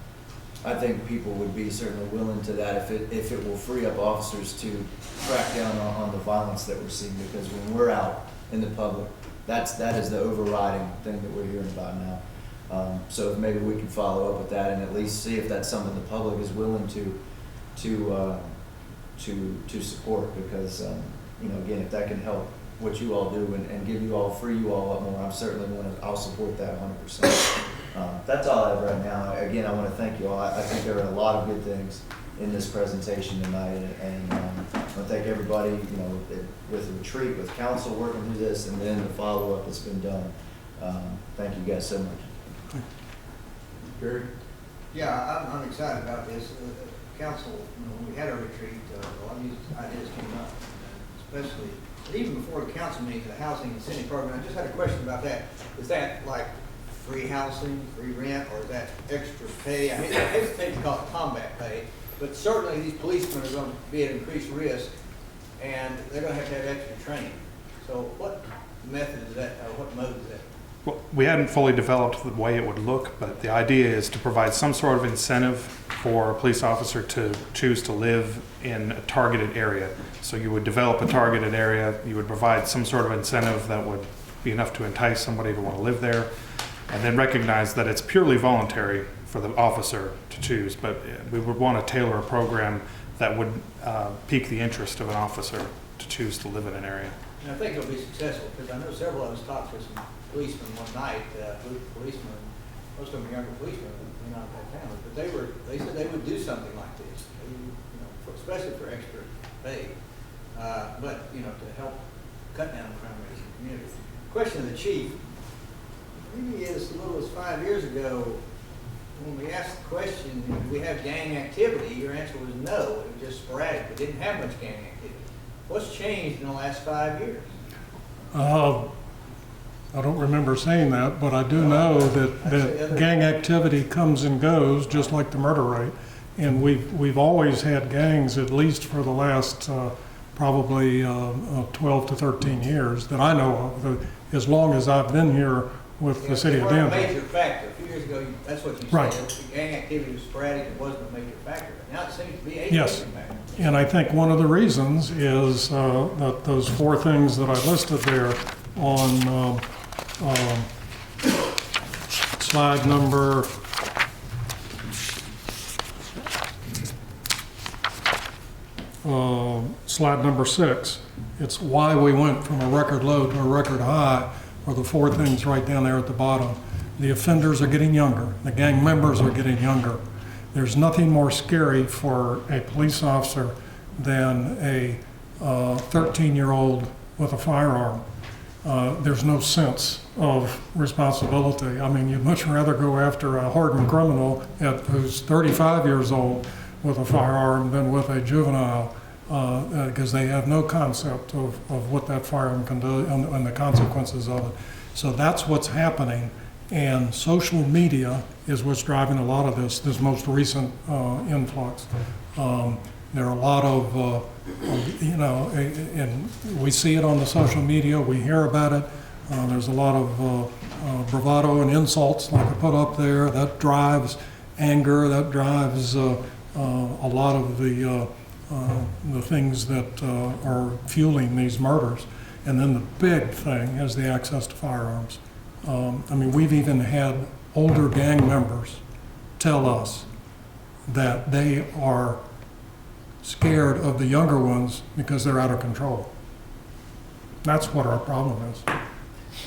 I think people would be certainly willing to that if it will free up officers to crack down on the violence that we're seeing, because when we're out in the public, that is the overriding thing that we're hearing about now. So if maybe we can follow up with that and at least see if that's something the public is willing to support, because again, if that can help what you all do and give you all, free you all up more, I'll support that 100%. That's all I have right now. Again, I want to thank you all. I think there are a lot of good things in this presentation tonight, and I want to thank everybody, with the retreat, with council working through this, and then the follow-up that's been done. Thank you guys so much. Gary? Yeah, I'm excited about this. Council, when we had a retreat, a lot of these ideas came up, especially, even before the council meeting, the housing incentive program. I just had a question about that. Is that like free housing, free rent, or is that extra pay? I hesitate to call it combat pay, but certainly these policemen are going to be at increased risk, and they're going to have extra training. So what method is that, or what mode is that? Well, we hadn't fully developed the way it would look, but the idea is to provide some sort of incentive for a police officer to choose to live in a targeted area. So you would develop a targeted area, you would provide some sort of incentive that would be enough to entice somebody to want to live there, and then recognize that it's purely voluntary for the officer to choose, but we would want to tailor a program that would pique the interest of an officer to choose to live in an area. And I think it'll be successful, because I know several of us talked with some policemen one night, policemen, most of them younger policemen, not that family, but they said they would do something like this, especially for extra pay, but to help cut down crime rates in the community. Question of the chief: maybe as little as 5 years ago, when we asked the question, do we have gang activity, your answer was no. It was just sporadic. We didn't have much gang activity. What's changed in the last 5 years? I don't remember saying that, but I do know that gang activity comes and goes, just like the murder rate. And we've always had gangs, at least for the last probably 12 to 13 years that I know of, as long as I've been here with the city of Danville. A major factor. A few years ago, that's what you Right. said. The gang activity was sporadic, it wasn't a major factor. Now it seems to be a Yes. major factor. And I think one of the reasons is that those 4 things that I listed there on slide number slide number 6. It's why we went from a record low to a record high, are the 4 things right down there at the bottom. The offenders are getting younger. The gang members are getting younger. There's nothing more scary for a police officer than a 13-year-old with a firearm. There's no sense of responsibility. I mean, you'd much rather go after a hardened criminal who's 35 years old with a firearm than with a juvenile, because they have no concept of what that firearm can do and the consequences of it. So that's what's happening. And social media is what's driving a lot of this most recent influx. There are a lot of, and we see it on the social media, we hear about it. There's a lot of bravado and insults like I put up there. That drives anger, that drives a lot of the things that are fueling these murders. And then the big thing is the access to firearms. I mean, we've even had older gang members tell us that they are scared of the younger ones because they're out of control. That's what our problem is.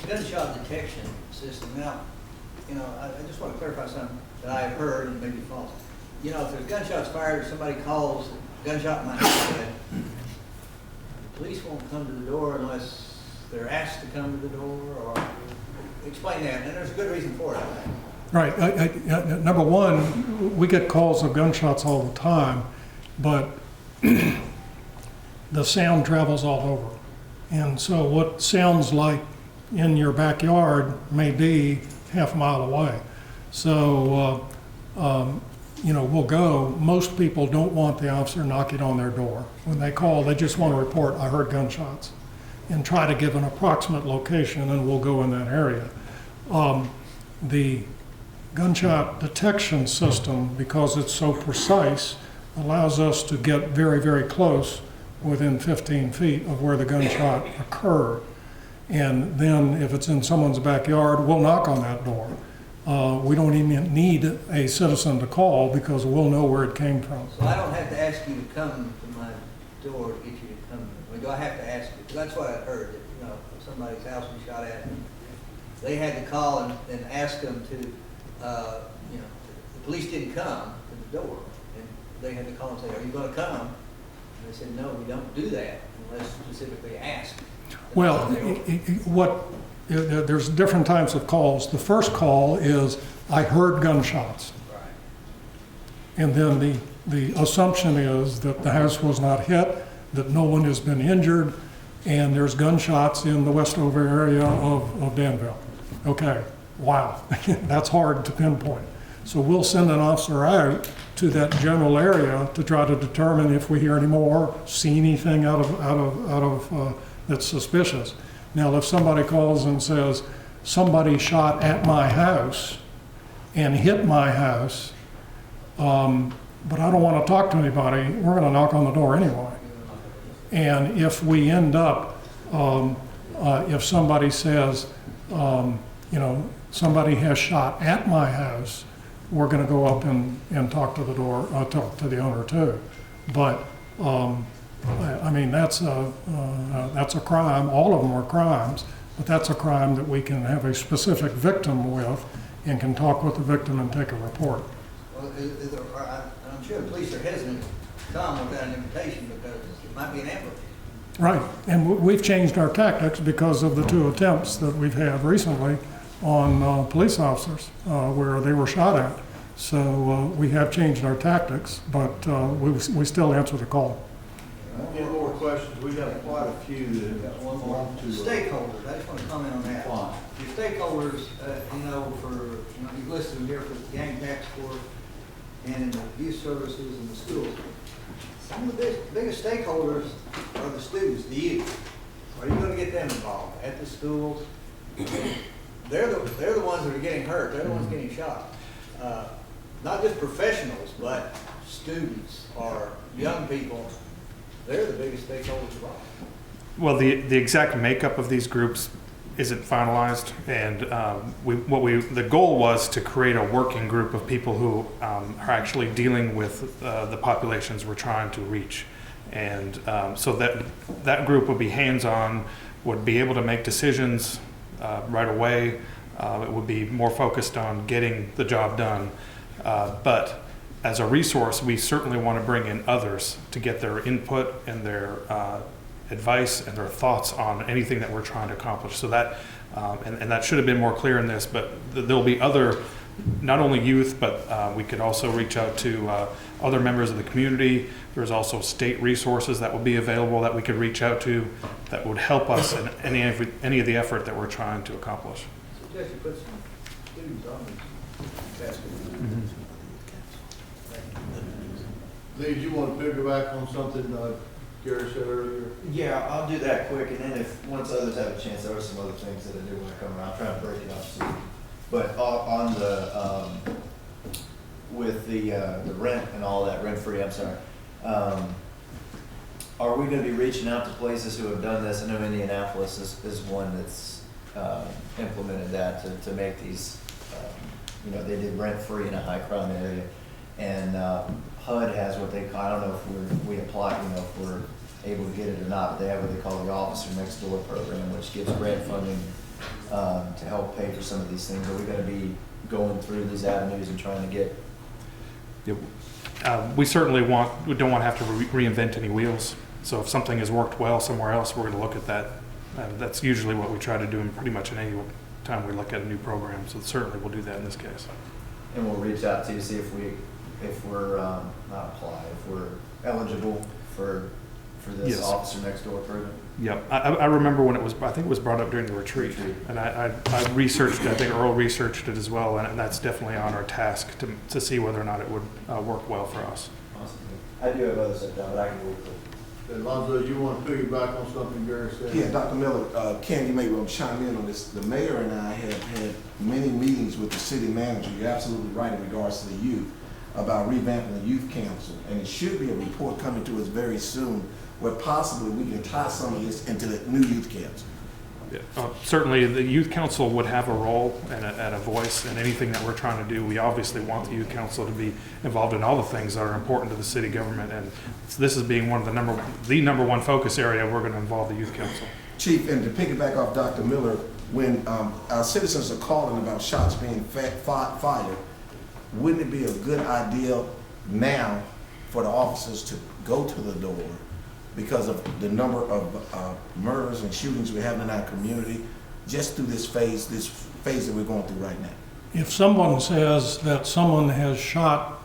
Gunshot detection system. Now, I just want to clarify something that I've heard and maybe false. If there's gunshots fired, or somebody calls gunshot in my head, the police won't come to the door unless they're asked to come to the door, or explain that. And there's a good reason for it, I think. Right. Number one, we get calls of gunshots all the time, but the sound travels all over. And so what sounds like in your backyard may be half a mile away. So, we'll go. Most people don't want the officer knocking on their door. When they call, they just want to report, I heard gunshots, and try to give an approximate location, and we'll go in that area. The gunshot detection system, because it's so precise, allows us to get very, very close within 15 feet of where the gunshot occurred. And then if it's in someone's backyard, we'll knock on that door. We don't even need a citizen to call because we'll know where it came from. So I don't have to ask you to come to my door to get you to come. Do I have to ask you? Because that's what I heard, that, if somebody's house was shot at, they had to call and ask them to, the police didn't come to the door. And they had to call and say, are you going to come? And they said, no, we don't do that unless specifically asked. Well, there's different types of calls. The first call is, I heard gunshots. Right. And then the assumption is that the house was not hit, that no one has been injured, and there's gunshots in the Westover area of Danville. Okay, wow, that's hard to pinpoint. So we'll send an officer out to that general area to try to determine if we hear any more, see anything out of that's suspicious. Now, if somebody calls and says, somebody shot at my house and hit my house, but I don't want to talk to anybody, we're going to knock on the door anyway. And if we end up, if somebody says, somebody has shot at my house, we're going to go up and talk to the door, talk to the owner too. But I mean, that's a crime. All of them are crimes, but that's a crime that we can have a specific victim with and can talk with the victim and take a report. Well, I'm sure the police are hesitant to come without an invitation because it might be an ambush. Right, and we've changed our tactics because of the 2 attempts that we've had recently on police officers where they were shot at. So we have changed our tactics, but we still answer the call. Any more questions? We got quite a few that got one more to. Stakeholders, I just want to comment on that. Why? Your stakeholders, you've listed them here for the gang task force and in the youth services and the schools. Some of the biggest stakeholders are the students, the youth. Are you going to get them involved at the schools? they're the ones that are getting hurt, they're the ones getting shot. Not just professionals, but students or young people, they're the biggest stakeholders of all. Well, the exact makeup of these groups isn't finalized, and the goal was to create a working group of people who are actually dealing with the populations we're trying to reach, and so that group would be hands-on, would be able to make decisions right away. It would be more focused on getting the job done, but as a resource, we certainly want to bring in others to get their input and their advice and their thoughts on anything that we're trying to accomplish. So that, and that should have been more clear in this, but there'll be other, not only youth, but we could also reach out to other members of the community. There's also state resources that will be available that we could reach out to that would help us in any of the effort that we're trying to accomplish. Suggest you put some students on these task forces. Lee, do you want to piggyback on something Gary said earlier? Yeah, I'll do that quick, and then once others have a chance, there are some other things that I do want to come around, I'm trying to break it up soon. But on the, with the rent and all that, rent-free, I'm sorry, are we gonna be reaching out to places who have done this? I know Indianapolis is one that's implemented that to make these, they did rent-free in a high-crime area. And HUD has what they call, I don't know if we apply, if we're able to get it or not, but they have what they call the Officer Next Door program, which gives grant funding to help pay for some of these things. Are we going to be going through these avenues and trying to get? We certainly we don't want to have to reinvent any wheels. So if something has worked well somewhere else, we're going to look at that. That's usually what we try to do in pretty much any time we look at a new program. So certainly we'll do that in this case. And we'll reach out to you, see if we're not apply, if we're eligible for this Yes. Officer Next Door program. Yep. I remember when I think it was brought up during the retreat, and I researched it. I think Earl researched it as well, and that's definitely on our task to see whether or not it would work well for us. Awesome. I do have others that but I can go quick. Alonzo, you want to piggyback on something Gary said? Yeah, Dr. Miller, Ken, you may want to chime in on this. The mayor and I have had many meetings with the city manager. You're absolutely right in regards to the youth, about revamping the youth council. And it should be a report coming to us very soon where possibly we can tie some of this into the new youth council. Yeah. Certainly, the youth council would have a role and a voice in anything that we're trying to do. We obviously want the youth council to be involved in all the things that are important to the city government, and this is being one of the number one focus area. We're going to involve the youth council. Chief, and to piggyback off Dr. Miller, when our citizens are calling about shots being fired, wouldn't it be a good idea now for the officers to go to the door because of the number of murders and shootings we have in our community, just through this phase that we're going through right now? If someone says that someone has shot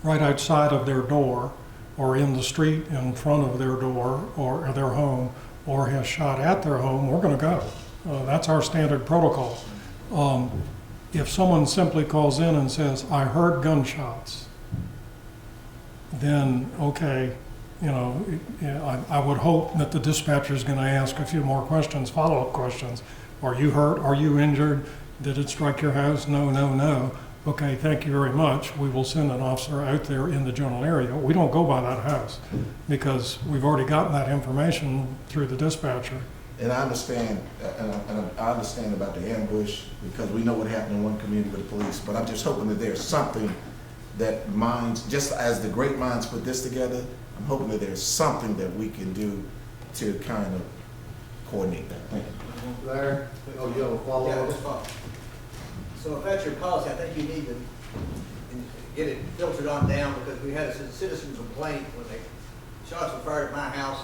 right outside of their door or in the street in front of their door or their home or has shot at their home, we're going to go. That's our standard protocol. If someone simply calls in and says, I heard gunshots, then okay, I would hope that the dispatcher is going to ask a few more questions, follow-up questions. Are you hurt? Are you injured? Did it strike your house? No, no, no. Okay, thank you very much. We will send an officer out there in the general area. We don't go by that house because we've already gotten that information through the dispatcher. And I understand, and I understand about the ambush because we know what happened in one community with the police, but I'm just hoping that there's something that minds, just as the great minds put this together, I'm hoping that there's something that we can do to kind of coordinate that. Thank you. Larry? Oh, you have a Yeah, follow-up? just follow. So if that's your policy, I think you need to get it filtered on down, because we had a citizen complaint when shots were fired at my house,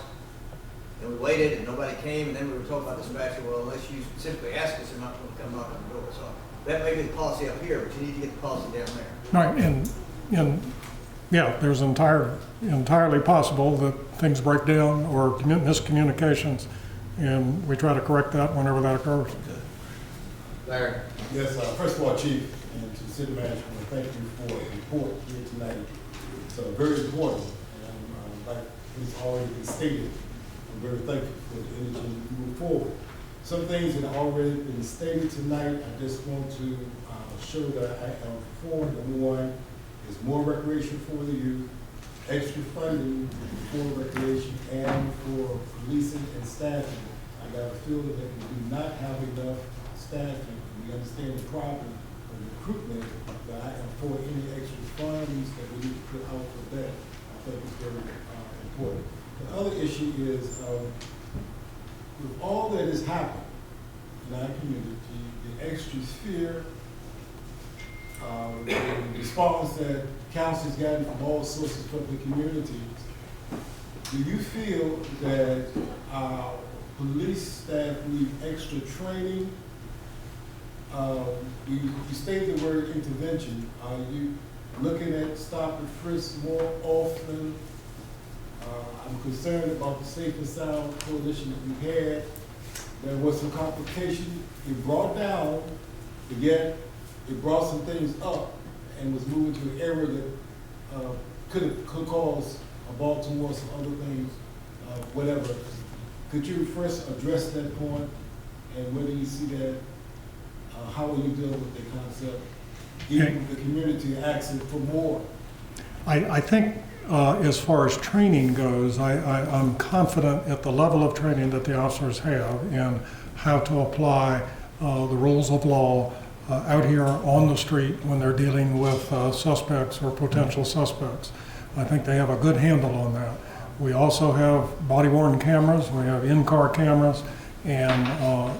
and we waited and nobody came, and then we were told by the dispatcher, well, unless you specifically ask us, they're not going to come knock on the door. So that may be the policy up here, but you need to get the policy down there. Right, and yeah, there's entirely possible that things break down or miscommunications, and we try to correct that whenever that occurs. Larry? Yes, first of all, Chief, and to the city manager, I want to thank you for the report here tonight. It's very important, and like it's already been stated, I'm very thankful for the energy you move forward. Some things that have already been stated tonight, I just want to show that I am for. Number one is more recreation for the youth, extra funding for recreation and for policing and staffing. I got a feeling that we do not have enough staffing. We understand the problem of recruitment, but I am for any extra funds that we need to put out for that. I think it's very important. The other issue is, with all that has happened in our community, the extra fear, the response that council has gotten from all sources from the communities, do you feel that our police staff need extra training? You stated the word intervention. Are you looking at stop and frisk more often? I'm concerned about the Safe and Sound coalition that we had. There was some complication. It brought down, but yet it brought some things up and was moving to an area that could cause a Baltimore, some other things, whatever. Could you first address that point, and where do you see that? How are you dealing with the concept? Even the community asking for more. I think as far as training goes, I'm confident at the level of training that the officers have and how to apply the rules of law out here on the street when they're dealing with suspects or potential suspects. I think they have a good handle on that. We also have body-worn cameras, we have in-car cameras, and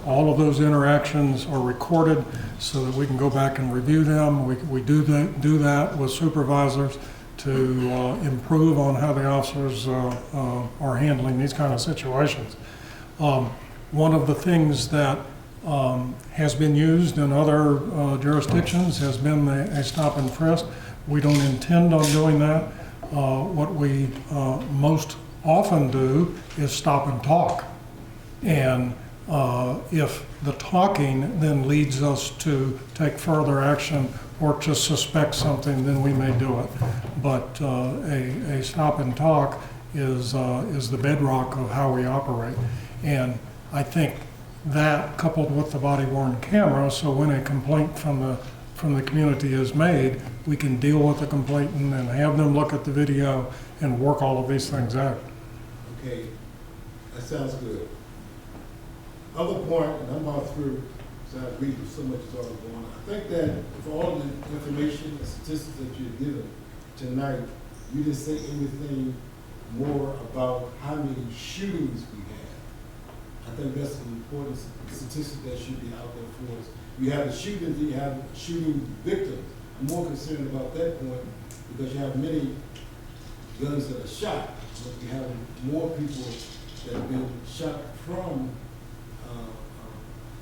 all of those interactions are recorded so that we can go back and review them. We do that with supervisors to improve on how the officers are handling these kind of situations. One of the things that has been used in other jurisdictions has been a stop and frisk. We don't intend on doing that. What we most often do is stop and talk. And if the talking then leads us to take further action or to suspect something, then we may do it. But a stop and talk is the bedrock of how we operate. And I think that, coupled with the body-worn camera, so when a complaint from the community is made, we can deal with the complainant and have them look at the video and work all of these things out. Okay, that sounds good. Other point, and I'm about through, so I agree with so much is already going on. I think that for all the information and statistics that you've given tonight, you didn't say anything more about how many shootings we had. I think that's an important statistic that should be out there for us. You have the shootings, you have shooting victims. I'm more concerned about that point because you have many guns that are shot, but you have more people that have been shot from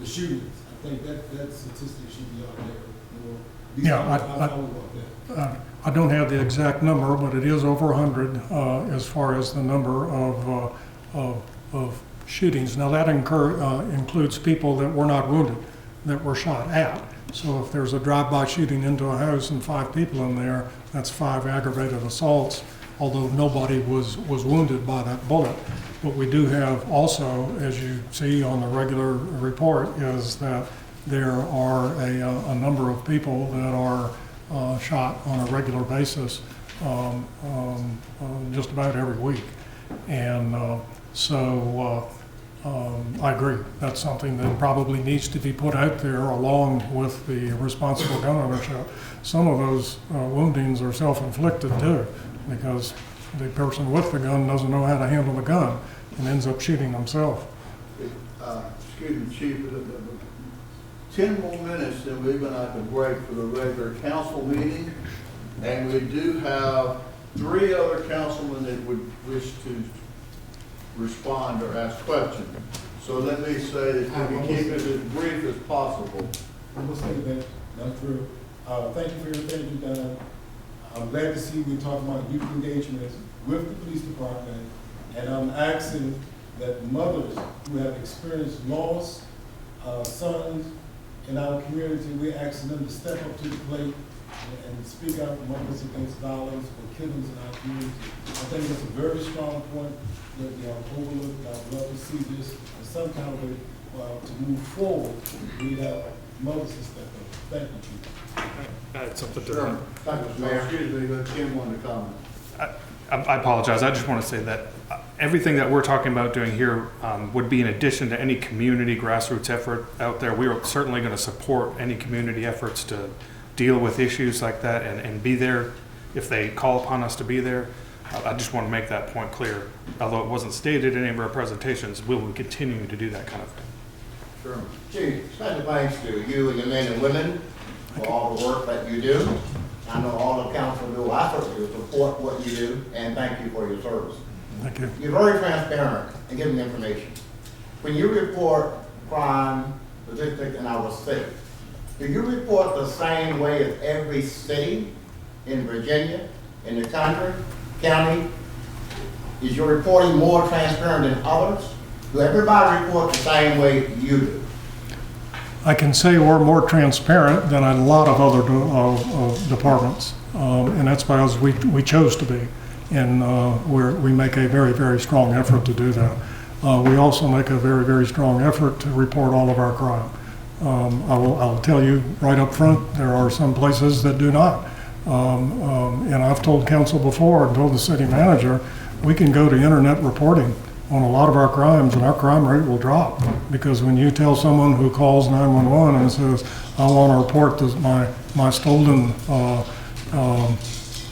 the shootings. I think that statistic should be out there more. I don't have the exact number, but it is over 100 as far as the number of shootings. Now that includes people that were not wounded, that were shot at. So if there's a drive-by shooting into a house and 5 people in there, that's 5 aggravated assaults, although nobody was wounded by that bullet. What we do have also, as you see on the regular report, is that there are a number of people that are shot on a regular basis just about every week. And I agree. That's something that probably needs to be put out there along with the responsible gun ownership. Some of those woundings are self-inflicted too, because the person with the gun doesn't know how to handle the gun and ends up shooting himself. Excuse me, Chief, 10 more minutes, then we're going to have to break for the regular council meeting. And we do have 3 other councilmen that would wish to respond or ask questions. So let me say that we can keep it as brief as possible. I'm going to say that, that's true. Thank you for everything you've done. I'm glad to see we're talking about youth engagement with the police department, and I'm asking that mothers who have experienced loss, sons in our community, we're asking them to step up to the plate and speak out mothers against violence or killings in our community. I think that's a very strong point that we have overlooked. I'd love to see this in some kind of way to move forward, we have mothers to step up. Thank you, Chief. I had something to Sure. Thank you, Mr. Mayor. Excuse me, but Tim wanted to comment. I apologize. I just want to say that everything that we're talking about doing here would be in addition to any community grassroots effort out there. We are certainly going to support any community efforts to deal with issues like that and be there if they call upon us to be there. I just want to make that point clear. Although it wasn't stated in any of our presentations, we will continue to do that kind of thing. Sure. Chief, special thanks to you and your men and women for all the work that you do. I know all the council do. I certainly support what you do, and thank you for your service. Thank you. You're very transparent in giving information. When you report crime statistics in our city, do you report the same way as every city in Virginia, in the country, county? Is your reporting more transparent than others? Do everybody report the same way you do? I can say we're more transparent than a lot of other departments, and that's because we chose to be, and we make a very, very strong effort to do that. We also make a very, very strong effort to report all of our crime. I'll tell you right up front, there are some places that do not. And I've told council before and told the city manager, we can go to internet reporting on a lot of our crimes and our crime rate will drop. Because when you tell someone who calls 911 and says, I want to report this, my stolen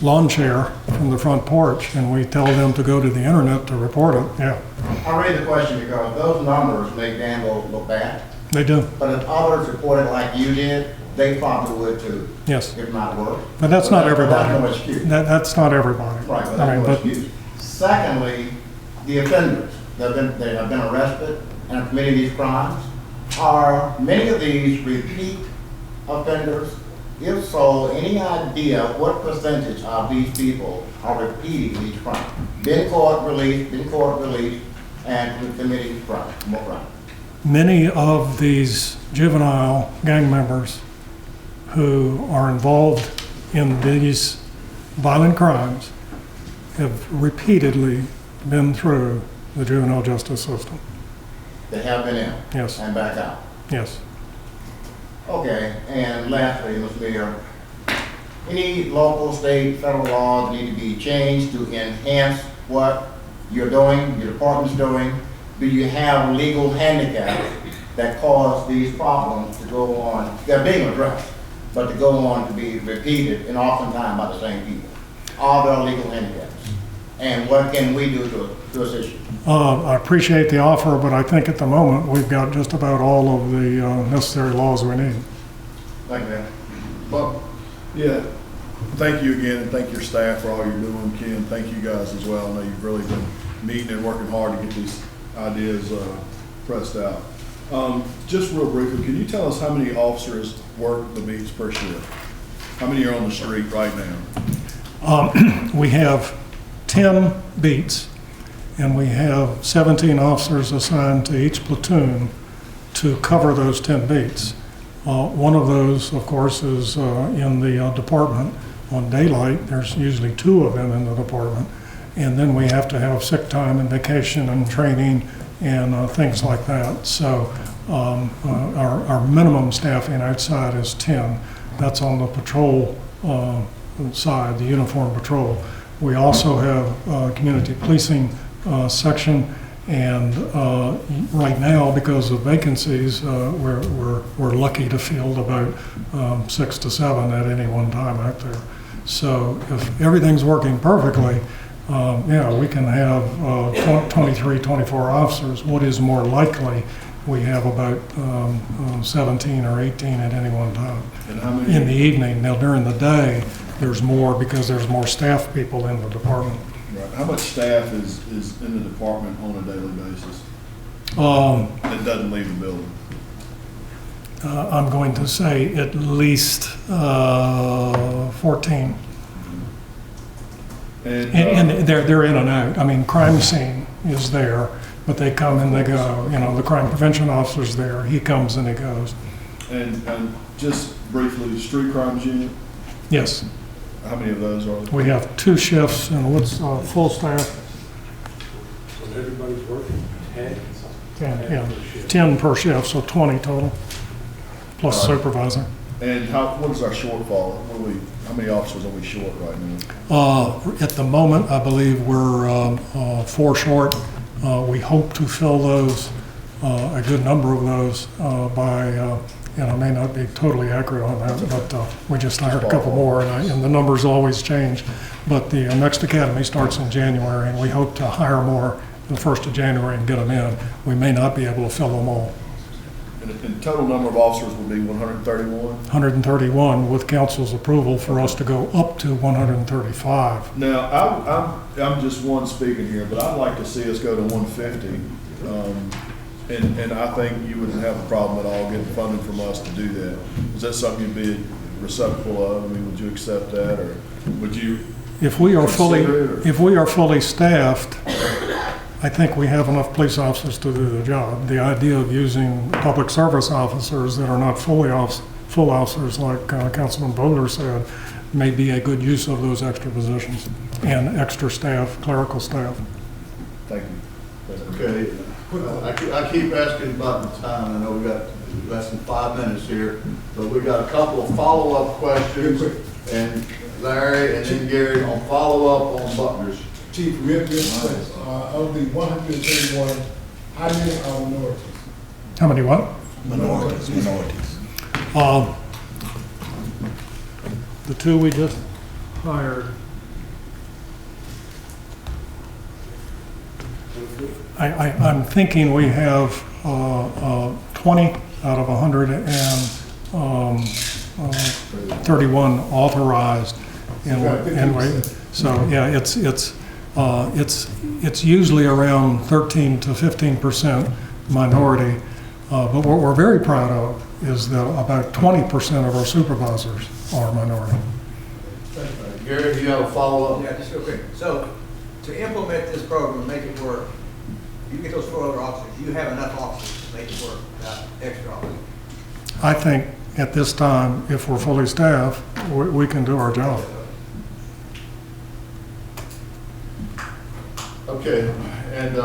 lawn chair from the front porch, and we tell them to go to the internet to report it, yeah. I raise the question because those numbers make Danville look bad. They do, But if others reported like you did, they probably would too, yes. if not worse. But that's not everybody. That's no excuse. That's not everybody. Right, but I mean, that's no excuse. Secondly, the offenders that have been arrested and are committing these crimes, are many of these repeat offenders? If so, any idea what percentage of these people are repeating these crimes? Been caught, released, and committing crime, more crime? Many of these juvenile gang members who are involved in these violent crimes have repeatedly been through the juvenile justice system. They have been in? Yes. And back out? Yes. Okay, and lastly, Mr. Mayor, any local, state, federal laws need to be changed to enhance what you're doing, your department's doing? Do you have legal handicaps that cause these problems to go on? They're being addressed, but to go on to be repeated and oftentimes by the same people. Are there legal handicaps? And what can we do to assist you? I appreciate the offer, but I think at the moment we've got just about all of the necessary laws we need. Thank you, ma'am. Well, yeah, thank you again, and thank your staff for all you're doing. Ken, thank you guys as well. I know you've really been meeting and working hard to get these ideas pressed out. Just real briefly, can you tell us how many officers work the beats per shift? How many are on the street right now? We have 10 beats, and we have 17 officers assigned to each platoon to cover those 10 beats. One of those, of course, is in the department. On daylight, there's usually 2 of them in the department. And then we have to have sick time and vacation and training and things like that. So our minimum staffing outside is 10. That's on the patrol side, the uniform patrol. We also have a community policing section, and right now, because of vacancies, we're lucky to field about 6 to 7 at any one time out there. So if everything's working perfectly, yeah, we can have 23, 24 officers. What is more likely, we have about 17 or 18 at any one time. And how many? In the evening. Now, during the day, there's more because there's more staff people in the department. Right. How much staff is in the department on a daily basis that doesn't leave the building? I'm going to say at least 14. And they're in and out. I mean, crime scene is there, but they come and they go. You know, the crime prevention officer's there. He comes and he goes. And just briefly, street crimes unit, Yes, how many of those are there? we have 2 shifts and what's full staff? So everybody's working, 10? and 10 per shift, so 20 total, plus supervisor. And what is our shortfall? How many officers are we short right now? At the moment, I believe we're 4 short. We hope to fill those, a good number of those by, and I may not be totally accurate on that, but we just hired a couple more, and the numbers always change. But the next academy starts in January, and we hope to hire more the 1st of January and get them in. We may not be able to fill them all. And the total number of officers would be 131? 131 with council's approval for us to go up to 135. Now, I'm just one speaking here, but I'd like to see us go to 150. And I think you wouldn't have a problem at all getting funding from us to do that. Is that something you'd be receptive of? I mean, would you accept that, or would you? If we are consider it, or- fully staffed, I think we have enough police officers to do the job. The idea of using public service officers that are not full officers, like Councilman Bowler said, may be a good use of those extra positions and extra staff, clerical staff. Thank you. Okay, I keep asking about the time. I know we got less than 5 minutes here, but we got a couple of follow-up questions. And Larry and then Gary on follow-up on Butler's. Chief, real quick, of the 131, how many are minorities? How many what? Minorities. The 2 we just hired. I'm thinking we have 20 out of 131 authorized. So yeah, it's usually around 13 to 15% minority. But what we're very proud of is that about 20% of our supervisors are minority. Gary, do you have a follow-up? Yeah, just real quick. So to implement this program and make it work, you get those 4 other officers, you have enough officers to make it work without extra officers. I think at this time, if we're fully staffed, we can do our job. Okay, and